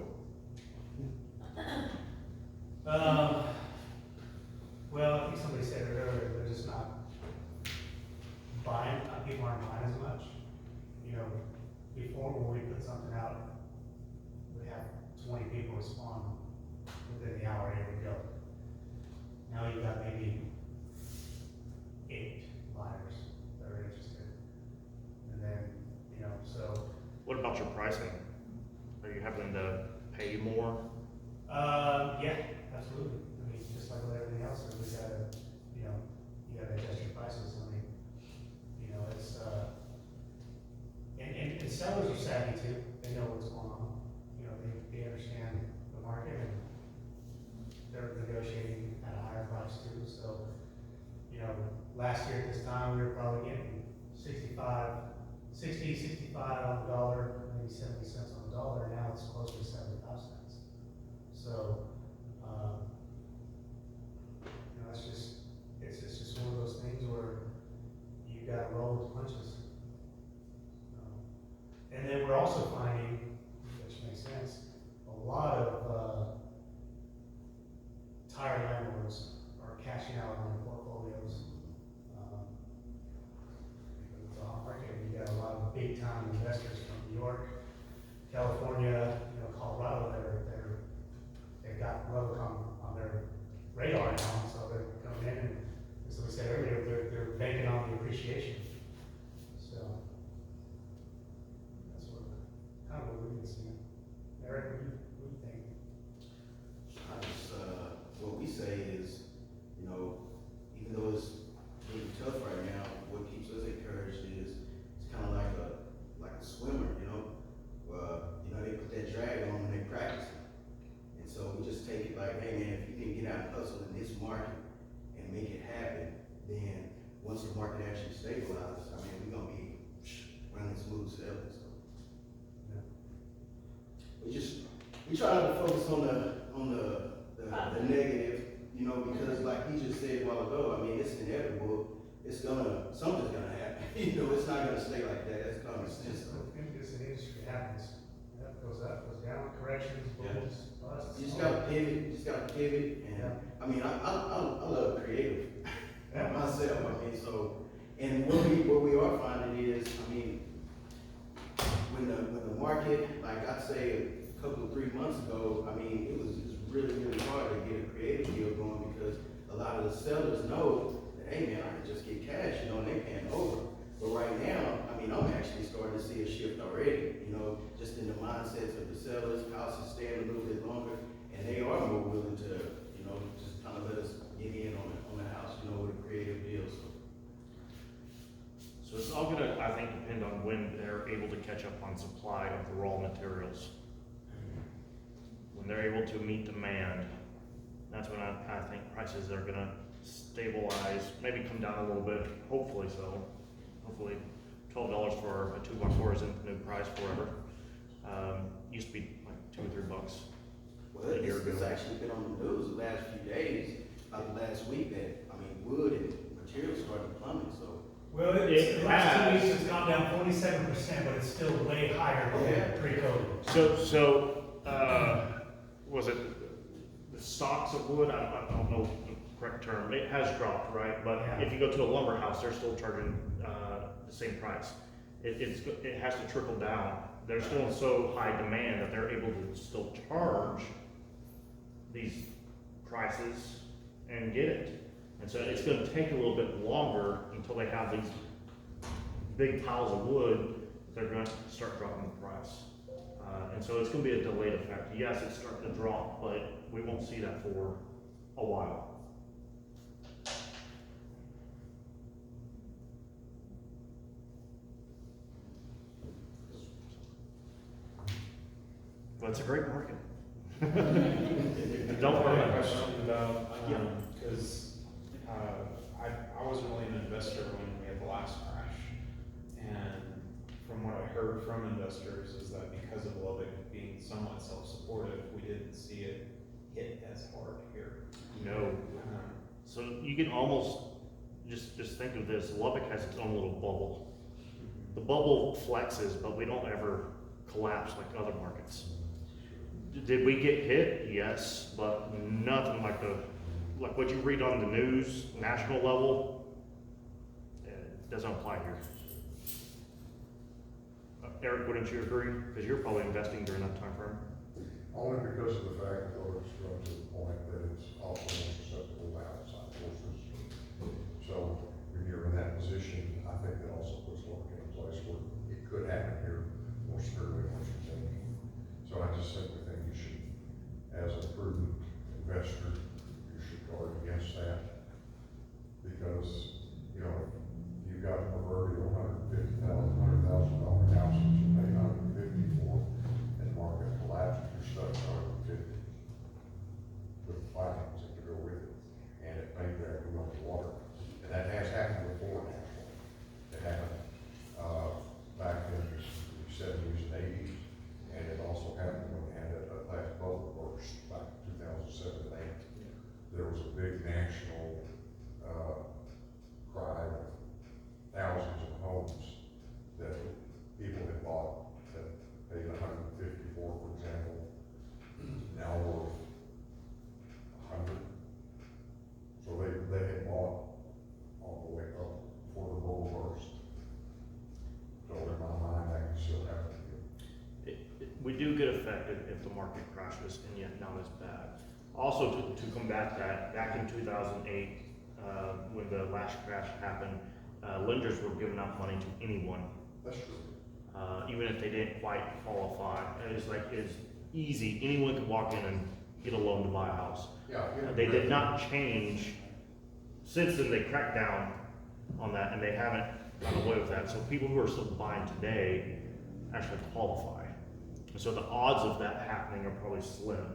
Well, I think somebody said it earlier, they're just not buying, people aren't buying as much. You know, before when we put something out, we have 20 people respond within the hour, here we go. Now you've got maybe 8 buyers that are interested. And then, you know, so. What about your pricing? Are you having to pay more? Yeah, absolutely. I mean, just like with everything else, we gotta, you know, you gotta adjust your prices. I mean, you know, it's, and sellers are savvy too. They know what's going on. You know, they understand the market and they're negotiating at a higher price too. So, you know, last year at this time, we were probably getting 60, 65 on the dollar, maybe 70 cents on the dollar. Now it's closer to 75 cents. So, you know, it's just one of those things where you gotta roll with the punches. And then we're also finding, which makes sense, a lot of tired landlords are cashing out on their portfolios. Because it's a hot market, you got a lot of big time investors from New York, California, Eric, what do you think? I just, what we say is, you know, even though it's really tough right now, what keeps us encouraged is, it's kind of like a swimmer, you know? They put that drag on when they practice. And so we just take it like, hey man, if you can get out and hustle in this market and make it happen, then once the market actually stabilizes, I mean, we're gonna be running smooth sailing, so. We try not to focus on the negative, you know, because like he just said a while ago, I mean, it's inevitable. Something's gonna happen. You know, it's not gonna stay like that. That's common sense. This industry happens. That goes up, goes down, corrections, booms, busts. You just gotta pivot, and, Yeah. I mean, I love creative myself, I mean, so, and what we are finding is, I mean, when the market, like I'd say a couple, 3 months ago, I mean, it was really, really hard to get a creative deal going because a lot of the sellers know that, hey man, I can just get cash, you know, and they paying over. But right now, I mean, I'm actually starting to see a shift already, you know, just in the mindsets of the sellers, houses staying a little bit longer, and they are more willing to, you know, just kind of let us get in on the house, you know, with a creative deal, so. So it's all gonna, I think, depend on when they're able to catch up on supply of the raw materials. When they're able to meet demand, that's when I think prices are gonna stabilize, maybe come down a little bit, hopefully so. Hopefully $12 for a 2x4 isn't the new price forever. Used to be like $2 or $3. Well, it's actually been on the news the last few days, the last week that, I mean, wood and materials started plummeting, so. Well, It the last 2 has. weeks it's gone down 47%, but it's still way higher than pre-COVID. So, was it the stocks of wood? I don't know the correct term. It has dropped, right? But Yeah. if you go to a lumber house, they're still charging the same price. It has to trickle down. They're still in so high demand that they're able to still charge these prices and get it. And so it's gonna take a little bit longer until they have these big piles of wood, they're gonna start dropping the price. And so it's gonna be a delayed effect. Yes, it's starting to drop, but we won't see that for a while. But it's a great market. Don't I have a worry. question about, Yeah. because, I wasn't really an investor when we had the last crash. And from what I heard from investors is that because of Lubbock being somewhat self-supportive, we didn't see it hit as hard here. No. So you can almost, just think of this, Lubbock has its own little bubble. The bubble flexes, but we don't ever collapse like other markets. Did we get hit? Yes, but nothing like what you read on the news, national level, it doesn't apply here. Eric, wouldn't you agree? Because you're probably investing during that time frame. Only because of the fact that it's grown to the point that it's also more susceptible to outside forces. So when you're in that position, I think that also puts Lubbock in a place where it could happen here more severely than what you think. So I just simply think you should, as a prudent investor, you should guard against that. Because, you know, you've got a proverbial $150,000 house that you pay $150 for, and the market collapses, you're stuck at $150 with the financing to go with it, and it may drag you underwater. And that has happened before now. It happened, back in the 70s and 80s, and it also happened when we had a last bubble burst back in 2007 and 8. There was a big national, cry of thousands of homes that people had bought that paid $150 for example, now worth $100. So they had bought on the way up before the bubble burst. So in my mind, that can still happen again. We do get affected if the market crashes, and yet not as bad. Also, to combat that, back in 2008, when the last crash happened, lenders were giving out money to anyone, That's true. even if they didn't quite qualify. And it's like, easy, anyone could walk in and get a loan to buy a house. Yeah. They did not change, since then they cracked down on that and they haven't gone away with that. So people who are still buying today actually qualify. And so the odds of that happening are probably slim.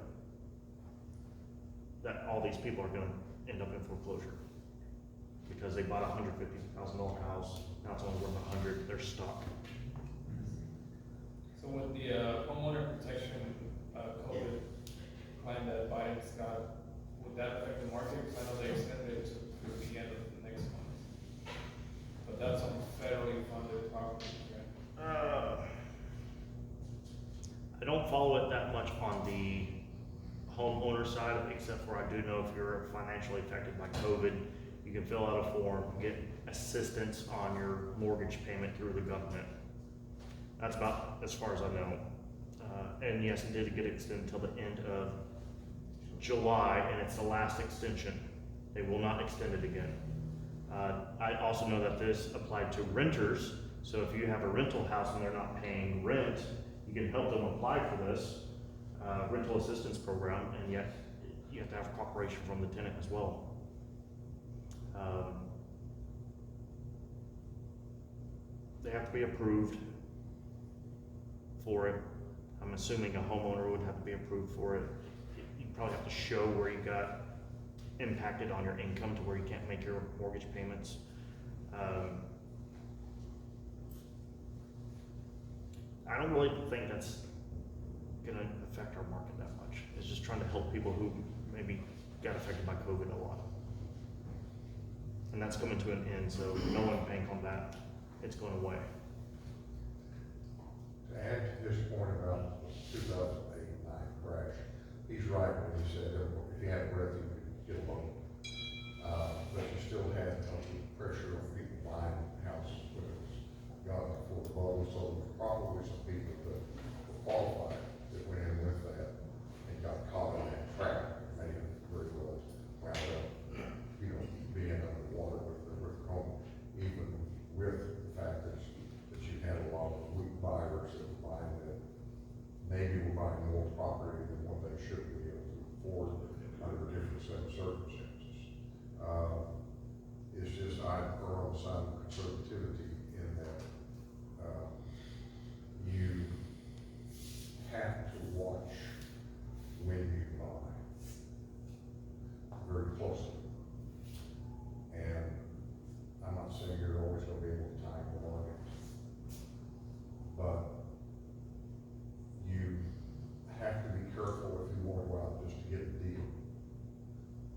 That all these people are gonna end up in foreclosure. Because they bought a $150,000 house, now it's only worth $100,000, they're stuck. So with the homeowner protection COVID claim that Biden's got, would that affect the market? Because I know they extended it to through the end of the next month. But that's on federally funded property, right? I don't follow it that much on the homeowner side, except for I do know if you're financially affected by COVID, you can fill out a form, get assistance on your mortgage payment through the government. That's about as far as I know. And yes, it did get extended until the end of July, and it's the last extension. They will not extend it again. I also know that this applied to renters, so if you have a rental house and they're not paying rent, you can help them apply for this rental assistance program, and yet you have to have cooperation from the tenant as well. They have to be approved for it. I'm assuming a homeowner would have to be approved for it. You probably have to show where you got impacted on your income to where you can't make your mortgage payments. I don't really think that's gonna affect our market that much. It's just trying to help people who maybe got affected by COVID a lot. And that's coming to an end, so no one bank on that. It's going away. To add to his point about the 2008 and 9 crash, he's right when he said that if you had breath, you could get a loan. But you still had pressure on people buying houses when it was gotten foreclosed, so there was probably some people that were qualified that went in with that and got caught in that trap, and may have very well wound up, being underwater with their home, even with the fact that you had a lot of weak buyers that were buying that maybe were buying more property than what they should be able to afford under a different set of circumstances. It's just I err on the side of conservativity in that you have to watch when you buy very closely. And I'm not saying you're always going to be able to time the market, but you have to be careful if you want to go out just to get a deal.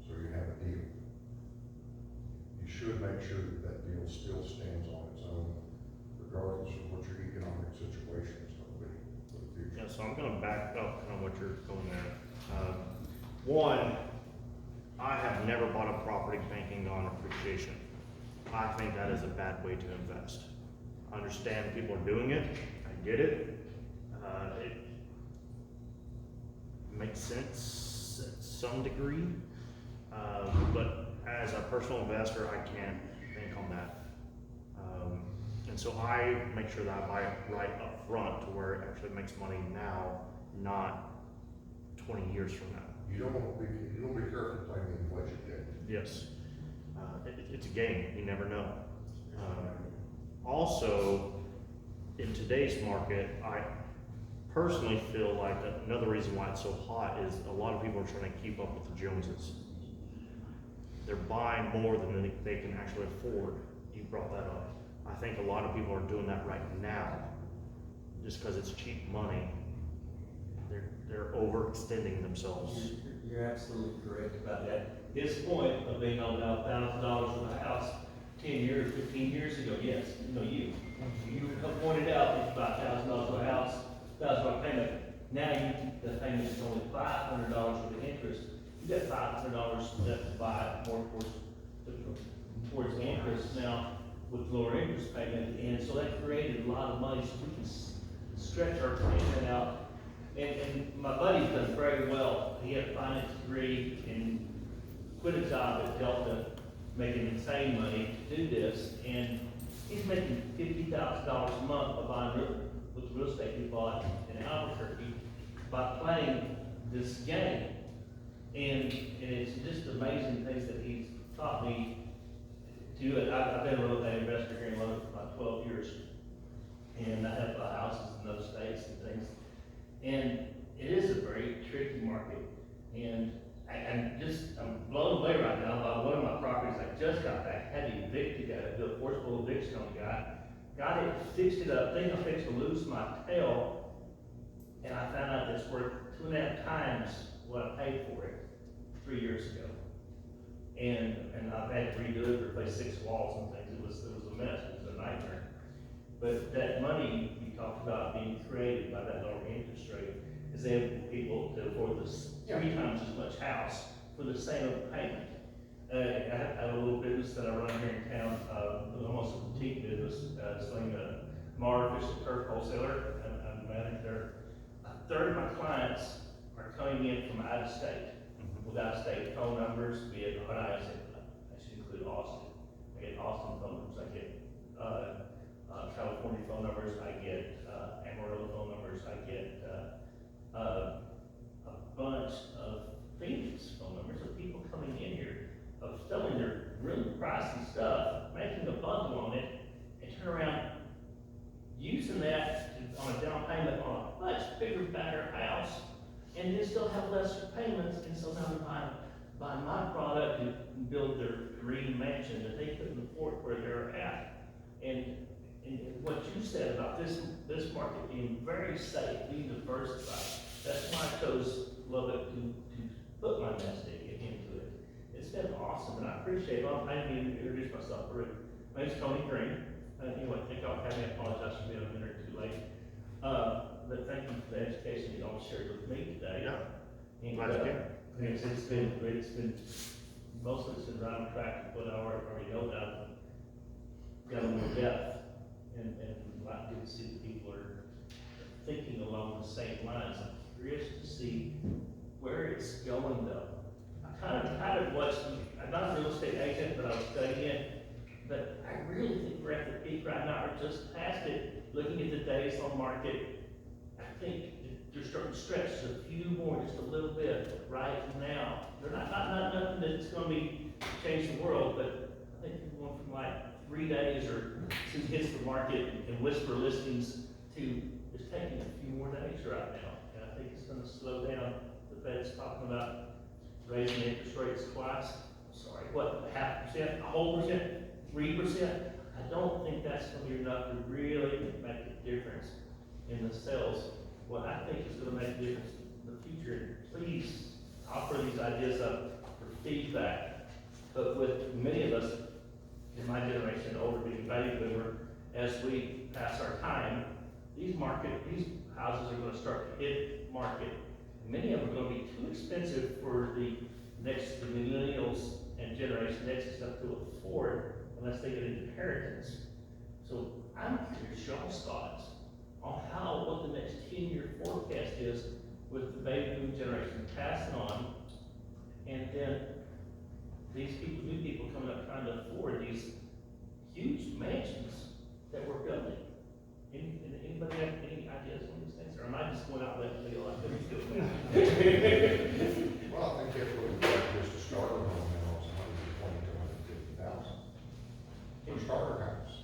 So you have a deal. You should make sure that that deal still stands on its own, regardless of what your economic situation is going to be for the future. Yeah, so I'm gonna back up kind of what you're going at. One, I have never bought a property banking on appreciation. I think that is a bad way to invest. I understand people are doing it, I get it. It makes sense at some degree, but as a personal investor, I can't bank on that. And so I make sure that I buy it right up front to where it actually makes money now, not 20 years from now. You don't want to be careful playing the inflation game. Yes. It's a game, you never know. Also, in today's market, I personally feel like another reason why it's so hot is a lot of people are trying to keep up with the Joneses. They're buying more than they can actually afford. You brought that up. I think a lot of people are doing that right now, just because it's cheap money. They're overextending themselves. You're absolutely correct about that. His point of being on now $1,000 for the house 10 years, 15 years ago, yes, you pointed out it's about $1,000 for a house, $1,000 payment. Now the payment is only $500 with the interest. You got $500 left to buy more towards interest now with lower interest payment, and so that created a lot of money, so we can stretch our payment out. And my buddy's done very well. He had a finance degree and quit a job at Delta, making insane money to do this, and he's making $50,000 a month by buying with real estate he bought in Albuquerque. by playing this game. And it's just amazing things that he's taught me to do it. I've been a real estate investor here in Lubbock for about 12 years. And I have houses in those states and things. And it is a very tricky market. And I'm blown away right now by one of my properties I just got back, had to evict the guy, do a forcible eviction on the guy. Got it, fixed it up, think I'm fixed to lose my tail, and I found out it's worth 2.5 times what I paid for it 3 years ago. And I've had to redo it, replace 6 walls and things. It was a mess, it was a nightmare. But that money you talked about being created by that lower interest rate is able for people to afford this 3 times as much house for the same payment. I have a little business that I run here in town, almost a boutique business, selling artificial turf wholesaler. I'm managing there. 1/3 of my clients are coming in from out of state, with out of state phone numbers, be it, I should include Austin. I get Austin phone numbers, I get California phone numbers, I get Amarillo phone numbers, I get a bunch of Phoenix phone numbers of people coming in here, of selling their really pricey stuff, making a bundle on it, and turn around using that on a down payment on a much bigger, better house, and then still have lesser payments, and so now they're buying my product to build their dream mansion that they couldn't afford where they're at. And what you said about this market being very safe, being diversified, that's why I chose Lubbock to put my nest egg into it. It's been awesome, and I appreciate it. I didn't even introduce myself already. My name's Tony Green. Anyway, thank y'all for having me. I apologize for being a minute too late. But thank you for the education y'all shared with me today. Yeah. And, Glad you came. it's been great. It's been, most of it's been right on track with what I already know about. Got a little more depth, and I get to see that people are thinking along the same lines. I'm curious to see where it's going though. I kind of watched, I'm not a real estate agent, but I was studying it. But I really think we're at the peak right now, or just past it. Looking at the days on market, I think they're starting to stretch a few more, just a little bit right now. They're not nothing that's going to change the world, but I think we're going from like 3 days or to hits the market and whisper listings to it's taking a few more days right now. And I think it's going to slow down. The Fed's talking about raising interest rates twice. Sorry, what, 0.5%, a whole percent, 3%? I don't think that's going to be enough to really make a difference in the sales. What I think is going to make a difference in the future, please offer these ideas up for feedback. But with many of us in my generation, older being baby boomer, as we pass our time, these houses are going to start to hit market. Many of them are going to be too expensive for the millennials and Generation X and stuff to afford unless they get an inheritance. So I'm curious y'all's thoughts on what the next 10-year forecast is with the baby boom generation passing on, and then these people, new people coming up trying to afford these huge mansions that we're building. Anybody have any ideas on these things, or am I just going out left field? I couldn't do it. Well, I think that's what we've got, just a starter home now, is 120,000 to 150,000. For a starter house.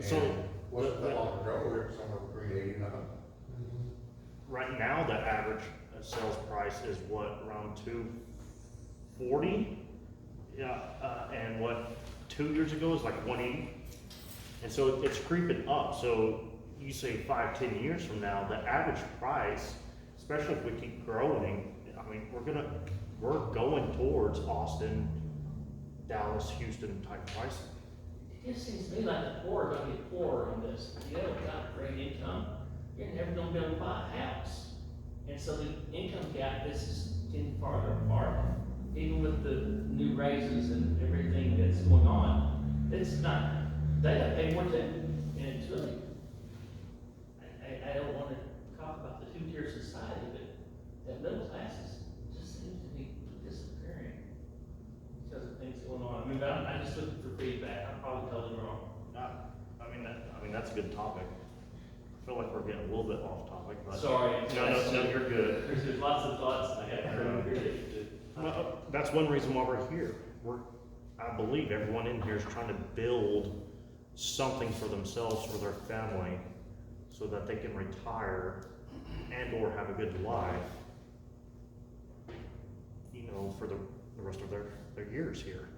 So, And wasn't that long ago, we were somewhere between 80 and 100. right now, the average sales price is what, around 240? Yeah, and what, 2 years ago was like 180? And so it's creeping up. So you say 5-10 years from now, the average price, especially if we keep growing, I mean, we're going towards Austin, Dallas, Houston type pricing. It just seems to me like the poor are going to get poorer on this. If you haven't got great income, you're never going to be able to buy a house. And so the income gap is just getting farther apart. Even with the new raises and everything that's going on, it's not, they got to pay more too. And it's really, I don't want to talk about the two-tier society, but that middle class just seems to be disappearing because of things going on. I mean, I'm just looking for feedback. I'm probably totally wrong. I mean, that's a good topic. feel like we're getting a little bit off topic, but. Sorry. No, you're good. There's lots of thoughts I have to agree Well, that's one reason why we're here. I believe everyone in here is trying to build something for themselves, for their family, so that they can retire and or have a good life, you know, for the rest of their years here.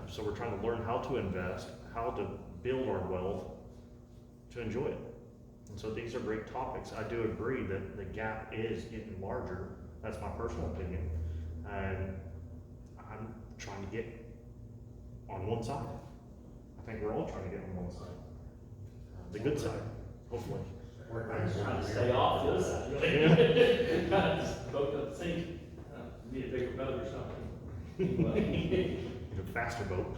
So we're trying to learn how to invest, how to build our wealth, to enjoy it. And so these are great topics. I do agree that the gap is getting larger. That's my personal opinion. And I'm trying to get on one side. I think we're all trying to get on one side. The good side, hopefully. I'm just trying to stay off the other side, really. Kind of both at the same, need a bigger boat or something. A faster boat.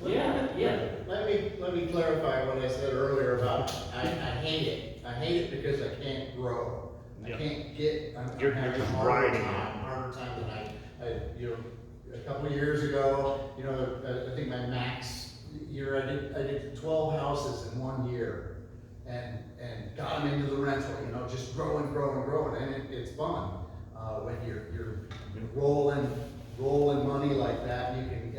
Yeah. Let me clarify what I said earlier about, I hate it. I hate it because I can't grow. I Yeah. can't get, You're having just a harder riding it. time than you know, a couple of years ago, you know, I think my max year, I did 12 houses in 1 year and got them into the rental, you know, just growing, and it's fun. When you're rolling money like that, you can,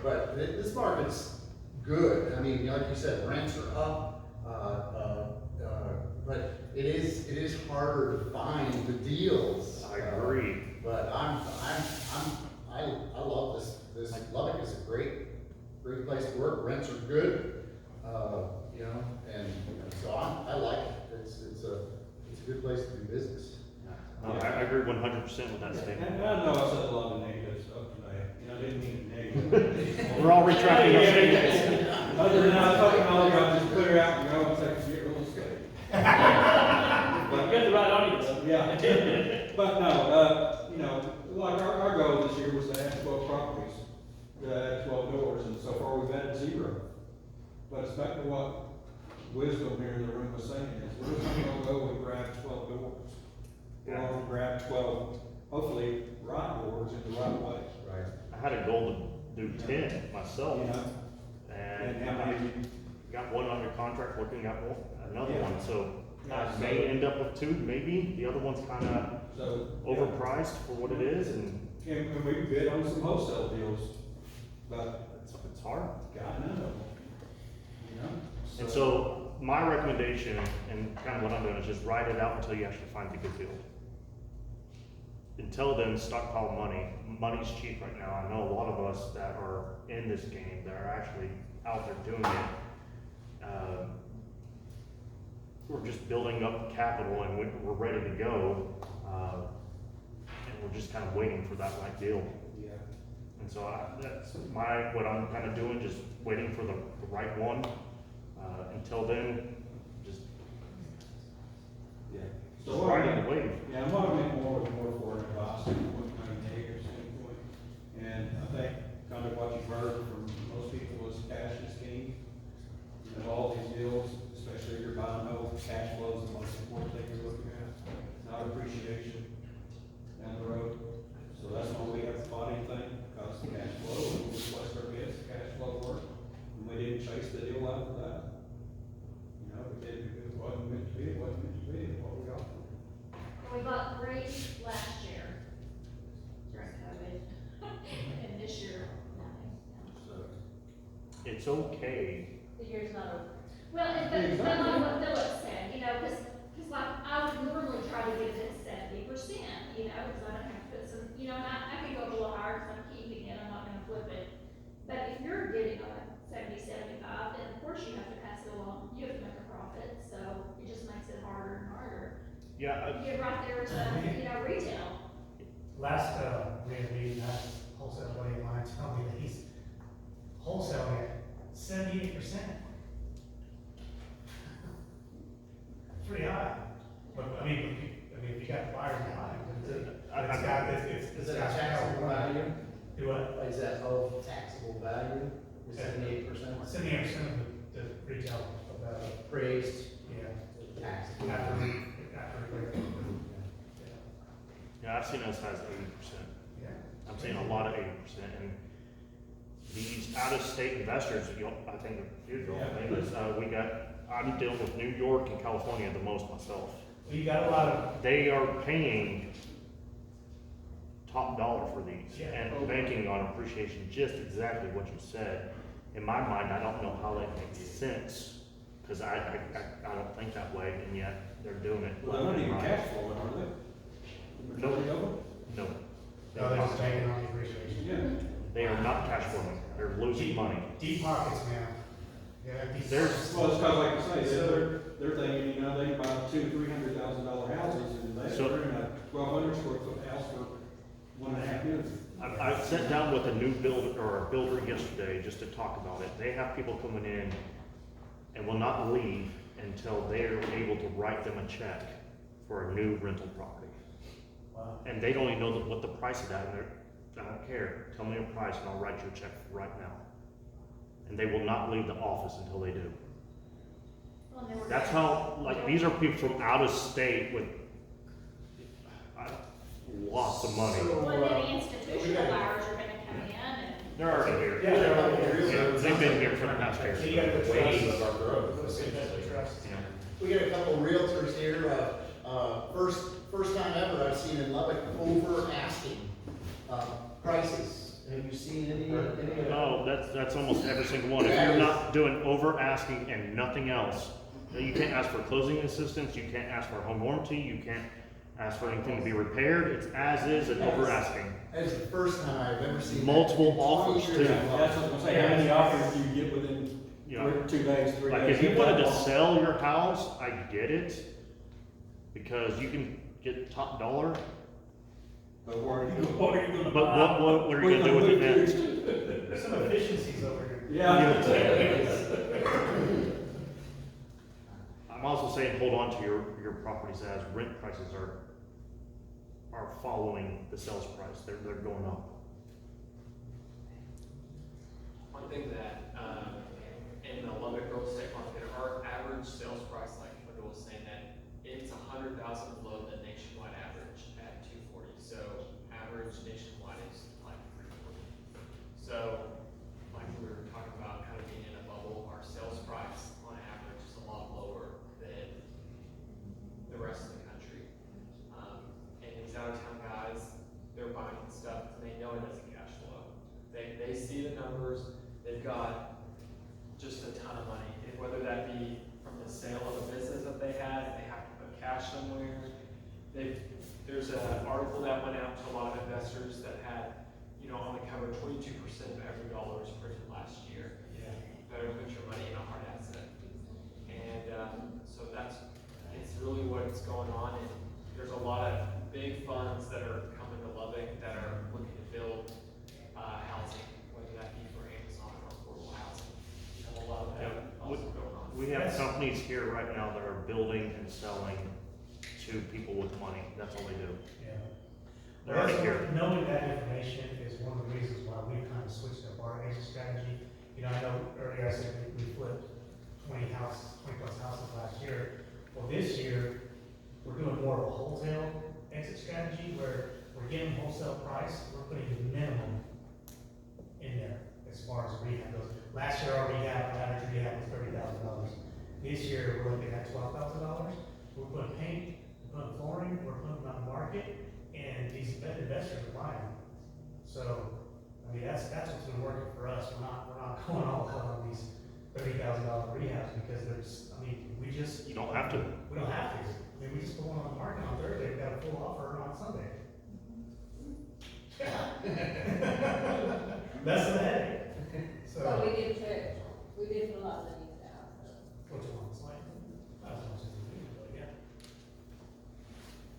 but this market's good. I mean, like you said, rents are up, but it is harder to find the deals. I agree. But I love this. Lubbock is a great place to work. Rents are good, you know, and so I like it. It's a good place to do business. I agree 100% with that statement. And I know I said a lot of negatives up tonight, and I didn't mean negative. We're all retracting our statements. Other than I thought, I'll just clear out and go and take a real estate. You got the right audience. Yeah. But no, you know, like our goal this year was to have 12 properties, to have 12 doors, and so far we've had 0. But it's back to what wisdom here in the room was saying, is we're not gonna go and grab 12 doors. We're gonna grab 12, hopefully, right doors in the right way. Right. I had a goal to do 10 myself. You know? And how I many? got one under contract, looking at another Yeah. one, so Yeah, I may end up with 2, maybe. The other one's kind of So. overpriced for what it is, and And we bid on some wholesale deals, but it's hard. got none of them. You know? And so my recommendation, and kind of what I'm doing, is just ride it out until you actually find the good deal. Until then, stockpile money. Money's cheap right now. I know a lot of us that are in this game that are actually out there doing it. We're just building up capital and we're ready to go. And we're just kind of waiting for that right deal. Yeah. And so that's what I'm kind of doing, just waiting for the right one. Until then, just Yeah. riding the wave. Yeah, I'm motivated more for advice than what kind of negative standpoint. And I think kind of what you've heard from most people is cash is king. You know, all these deals, especially if you're buying home, cash flow is the most important thing you're looking at, not appreciation down the road. So that's why we have the bonding thing, because the cash flow, and we placed our bids, the cash flow worked, and we didn't chase the deal out of that. You know, it wasn't meant to be, what we offered. We bought 3 last year during COVID, and this year, nothing. So. It's okay. The year's not over. Well, but like what Philip said, you know, because like I would normally try to get it at 70%, you know, because I don't have to put some, you know, and I could go a little higher because I'm keeping it, I'm not going to flip it. But if you're getting a 70, 75, then of course you have to pass it along. You have to make a profit, so it just makes it harder and harder. Yeah. Get right there to, you know, retail. Last, we had a meeting, wholesale buddy of mine told me that he's wholesaling at 78%. Pretty high. But, I mean, if you got the buyers behind it, Is that a taxable value? Do what? Is that of taxable value? Is 78%? 78% of the retail value. Appraised, Yeah. taxable. After Yeah, I've seen us as 80%. Yeah. I'm seeing a lot of 80%. And these out-of-state investors, I think a few of y'all famous, we got I'm dealing with New York and California the most myself. We got a lot of, They are paying top dollar for these Yeah. and banking on appreciation, just exactly what you said. In my mind, I don't know how that makes sense, cause I don't think that way, and yet they're doing it. Well, they're not even cash flowing, are they? No. Majority of them? No. no, they're just banking on the appreciation. Yeah. They are not cash flowing, they're losing money. Deep pockets, man. Yeah, deep There's- pockets. Well, it's kind of like I say, they're thinking, you know, they can buy $200,000-$300,000 houses, and they're So- in a 1,200 square foot house for $1.5 million. I sat down with a new builder, or a builder yesterday, just to talk about it. They have people coming in and will not leave until they're able to write them a check for a new rental property. Wow. And they don't even know what the price of that, and I don't care, tell me a price and I'll write you a check right now. And they will not leave the office until they do. Well, they were- That's how, like, these are people from out of state with lots of money. Well, then the institutional buyers are gonna come in and. They're already here. Yeah, they're already here. Yeah, they've been here for the past year. So you got the Waves trust. of our growth. Let's get that trust. Yeah. We got a couple of realtors here, first time ever I've seen in Lubbock over asking, prices. Have you seen any of that? No, that's almost every single one. If you're not doing over asking and nothing else, you can't ask for closing assistance, you can't ask for a home warranty, you can't ask for anything to be repaired, it's as is and over asking. That is the first time I've ever seen that. Multiple in 20 offers, years too. in Lubbock. That's what I'm saying, how many offers do you get within Yeah. 2 days, 3 days? Like, if you wanted to sell your house, I get it, because you can get top dollar, But where are you going? What are you gonna but buy? what are you gonna do with it next? There's some efficiencies over here. Yeah. I'm also saying, hold on to your properties as rent prices are following the sales price, they're going up. One thing that, in the Lubbock real estate market, our average sales price, like Wendell was saying, that it's 100,000 below the nationwide average at 240. So average nationwide is like 340. So, like we were talking about kind of being in a bubble, our sales price on average is a lot lower than the rest of the country. And these out-of-town guys, they're buying stuff, and they know it doesn't cash flow. They see the numbers, they've got just a ton of money, and whether that be from the sale of a business that they had, they have to put cash somewhere. There's an article that went out to a lot of investors that had, only covered 22% of every dollar was printed last year. Yeah. Better put your money in a hard asset. And, so it's really what's going on, and there's a lot of big funds that are coming to Lubbock that are looking to build, housing, whether that be for Amazon or affordable housing. A lot of that also going on. We have companies here right now that are building and selling to people with money, that's all they do. Yeah. They're already here. Knowing that information is one of the reasons why we kind of switched up our exit strategy. I know earlier I said we flipped 20 plus houses last year. Well, this year, we're doing more of a wholesale exit strategy where we're getting wholesale price, we're putting the minimum in there as far as rehab goes. Last year, our average rehab was $30,000. This year, we're looking at $12,000. We're putting paint, we're putting flooring, we're putting them on the market, and these investors are buying. So, that's what's been working for us. We're not going all out on these $30,000 rehabs because You don't have to. we don't have to. We just put one on the market on Thursday, we got a full offer on Sunday. That's the headache. Well, we did check, we did put a lot of money into that. Which one's like, not as much as we do, but yeah.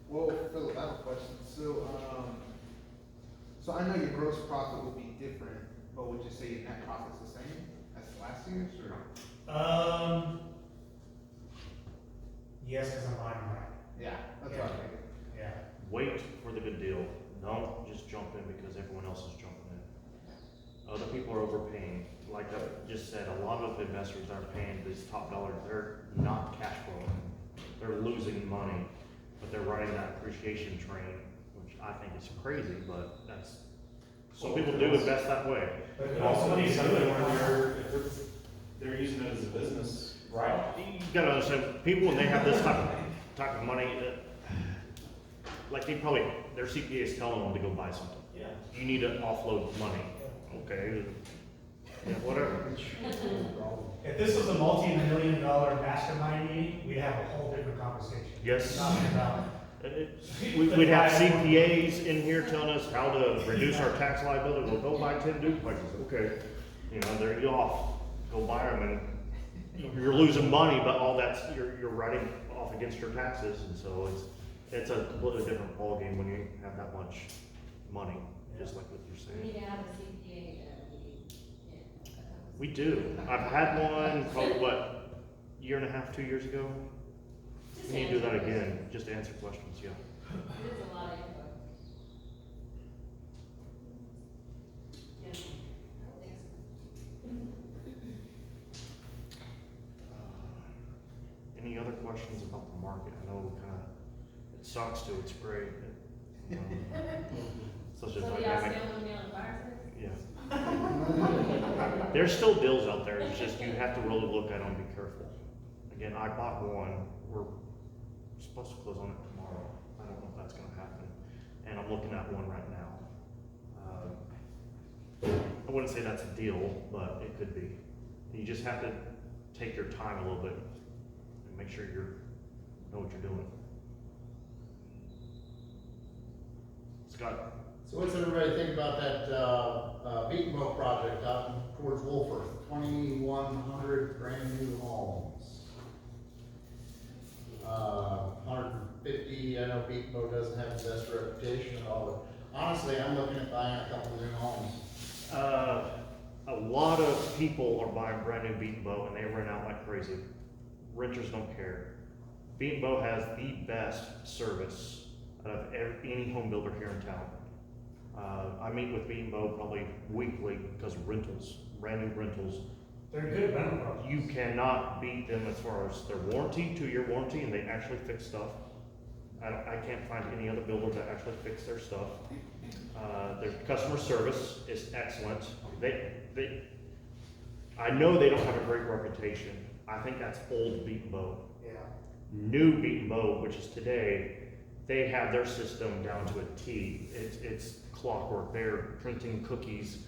Well, Philip, I have a question. So I know your gross profit will be different, but would you say your net profit's the same as last year's, or? Yes, because I'm buying right. Yeah, that's what I figured. Yeah. Wait for the good deal, don't just jump in because everyone else is jumping in. Other people are overpaying, like I just said, a lot of investors are paying these top dollars, they're not cash flowing, they're losing money, but they're riding that appreciation train, which I think is crazy, but that's, some people do invest that way. But It it also also be needs to something do where it. they're using it as a business, Right. You gotta understand, people when they have this type of money, like their CPA is telling them to go buy something. Yeah. You need to offload money, okay? Yeah, whatever. If this was a multi-million-dollar mastermind meeting, we'd have a whole different conversation. Yes. Not about We'd have CPAs in here telling us how to reduce our tax liability. Well, go buy 10 duplexes. Okay, you know, there you go. Off. Go buy them, and you're losing money, but all that's you're writing off against your taxes, and so it's a completely different ballgame when you have that much money, just like what you're We need saying. to have a CPA, yeah. We do. I've had one probably what, year and a half, 2 years ago. Just We need to do that answer. again. Just to answer questions. Yeah. It is a lot of info. Yeah, I don't think so. Any other questions about the market? I know it sucks to, it's great. Such a So y'all dynamic. still gonna be on the fire service? Yeah. There's still deals out there, it's just you have to really look at them and be careful. Again, I bought one, we're supposed to close on it tomorrow. I don't know if that's gonna happen. And I'm looking at one right now. I wouldn't say that's a deal, but it could be. You just have to take your time a little bit and make sure know what you're doing. Scott? So what's everybody think about that, Beaton Bow project out towards Wolford? 2,100 brand new homes. 150, I know Beaton Bow doesn't have the best reputation at all, but honestly, I'm looking at buying a couple of new homes. A lot of people are buying brand new Beaton Bow and they rent out like crazy. Renters don't care. Beaton Bow has the best service out of any home builder here in town. I meet with Beaton Bow probably weekly because of rentals, brand new rentals. They're good rental properties. You cannot beat them as far as their warranty, 2-year warranty, and they actually fix stuff. I can't find any other builder that actually fix their stuff. Their customer service is excellent. I know they don't have a great reputation. I think that's old Beaton Bow. Yeah. New Beaton Bow, which is today, they have their system down to a T. It's clockwork. They're printing cookies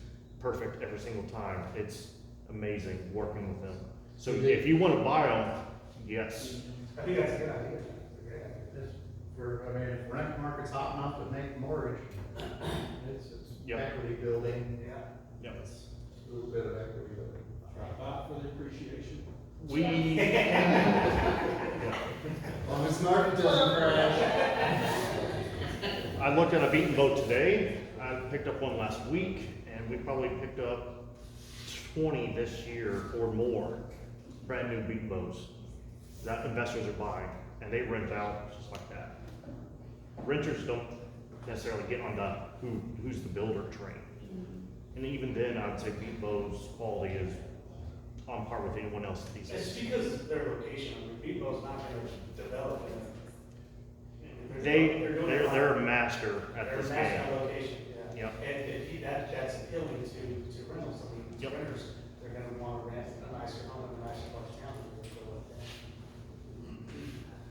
perfect every single time. It's amazing working with them. So if you want to buy them, yes. I think that's a good idea. That's a great idea. If rent market's hot enough to make mortgage, it's Yep. equity building. Yeah. Yep. It's a little bit of equity building. Drop out for the appreciation. We. As long as the market doesn't crash. I looked at a Beaton Bow today. I picked up one last week, and we probably picked up 20 this year or more, brand new Beaton Bows that investors are buying, and they rent out just like that. Renters don't necessarily get on the who's the builder train. And even then, I would say Beaton Bow's quality is on par with anyone else these It's days. because of their location. I mean, Beaton Bow's not gonna develop it. They're a master at They're this a game. master location, yeah. Yep. And that's appealing to rentals. I mean, Yep. renters, they're gonna wanna rent a nicer home in a nicer part of town.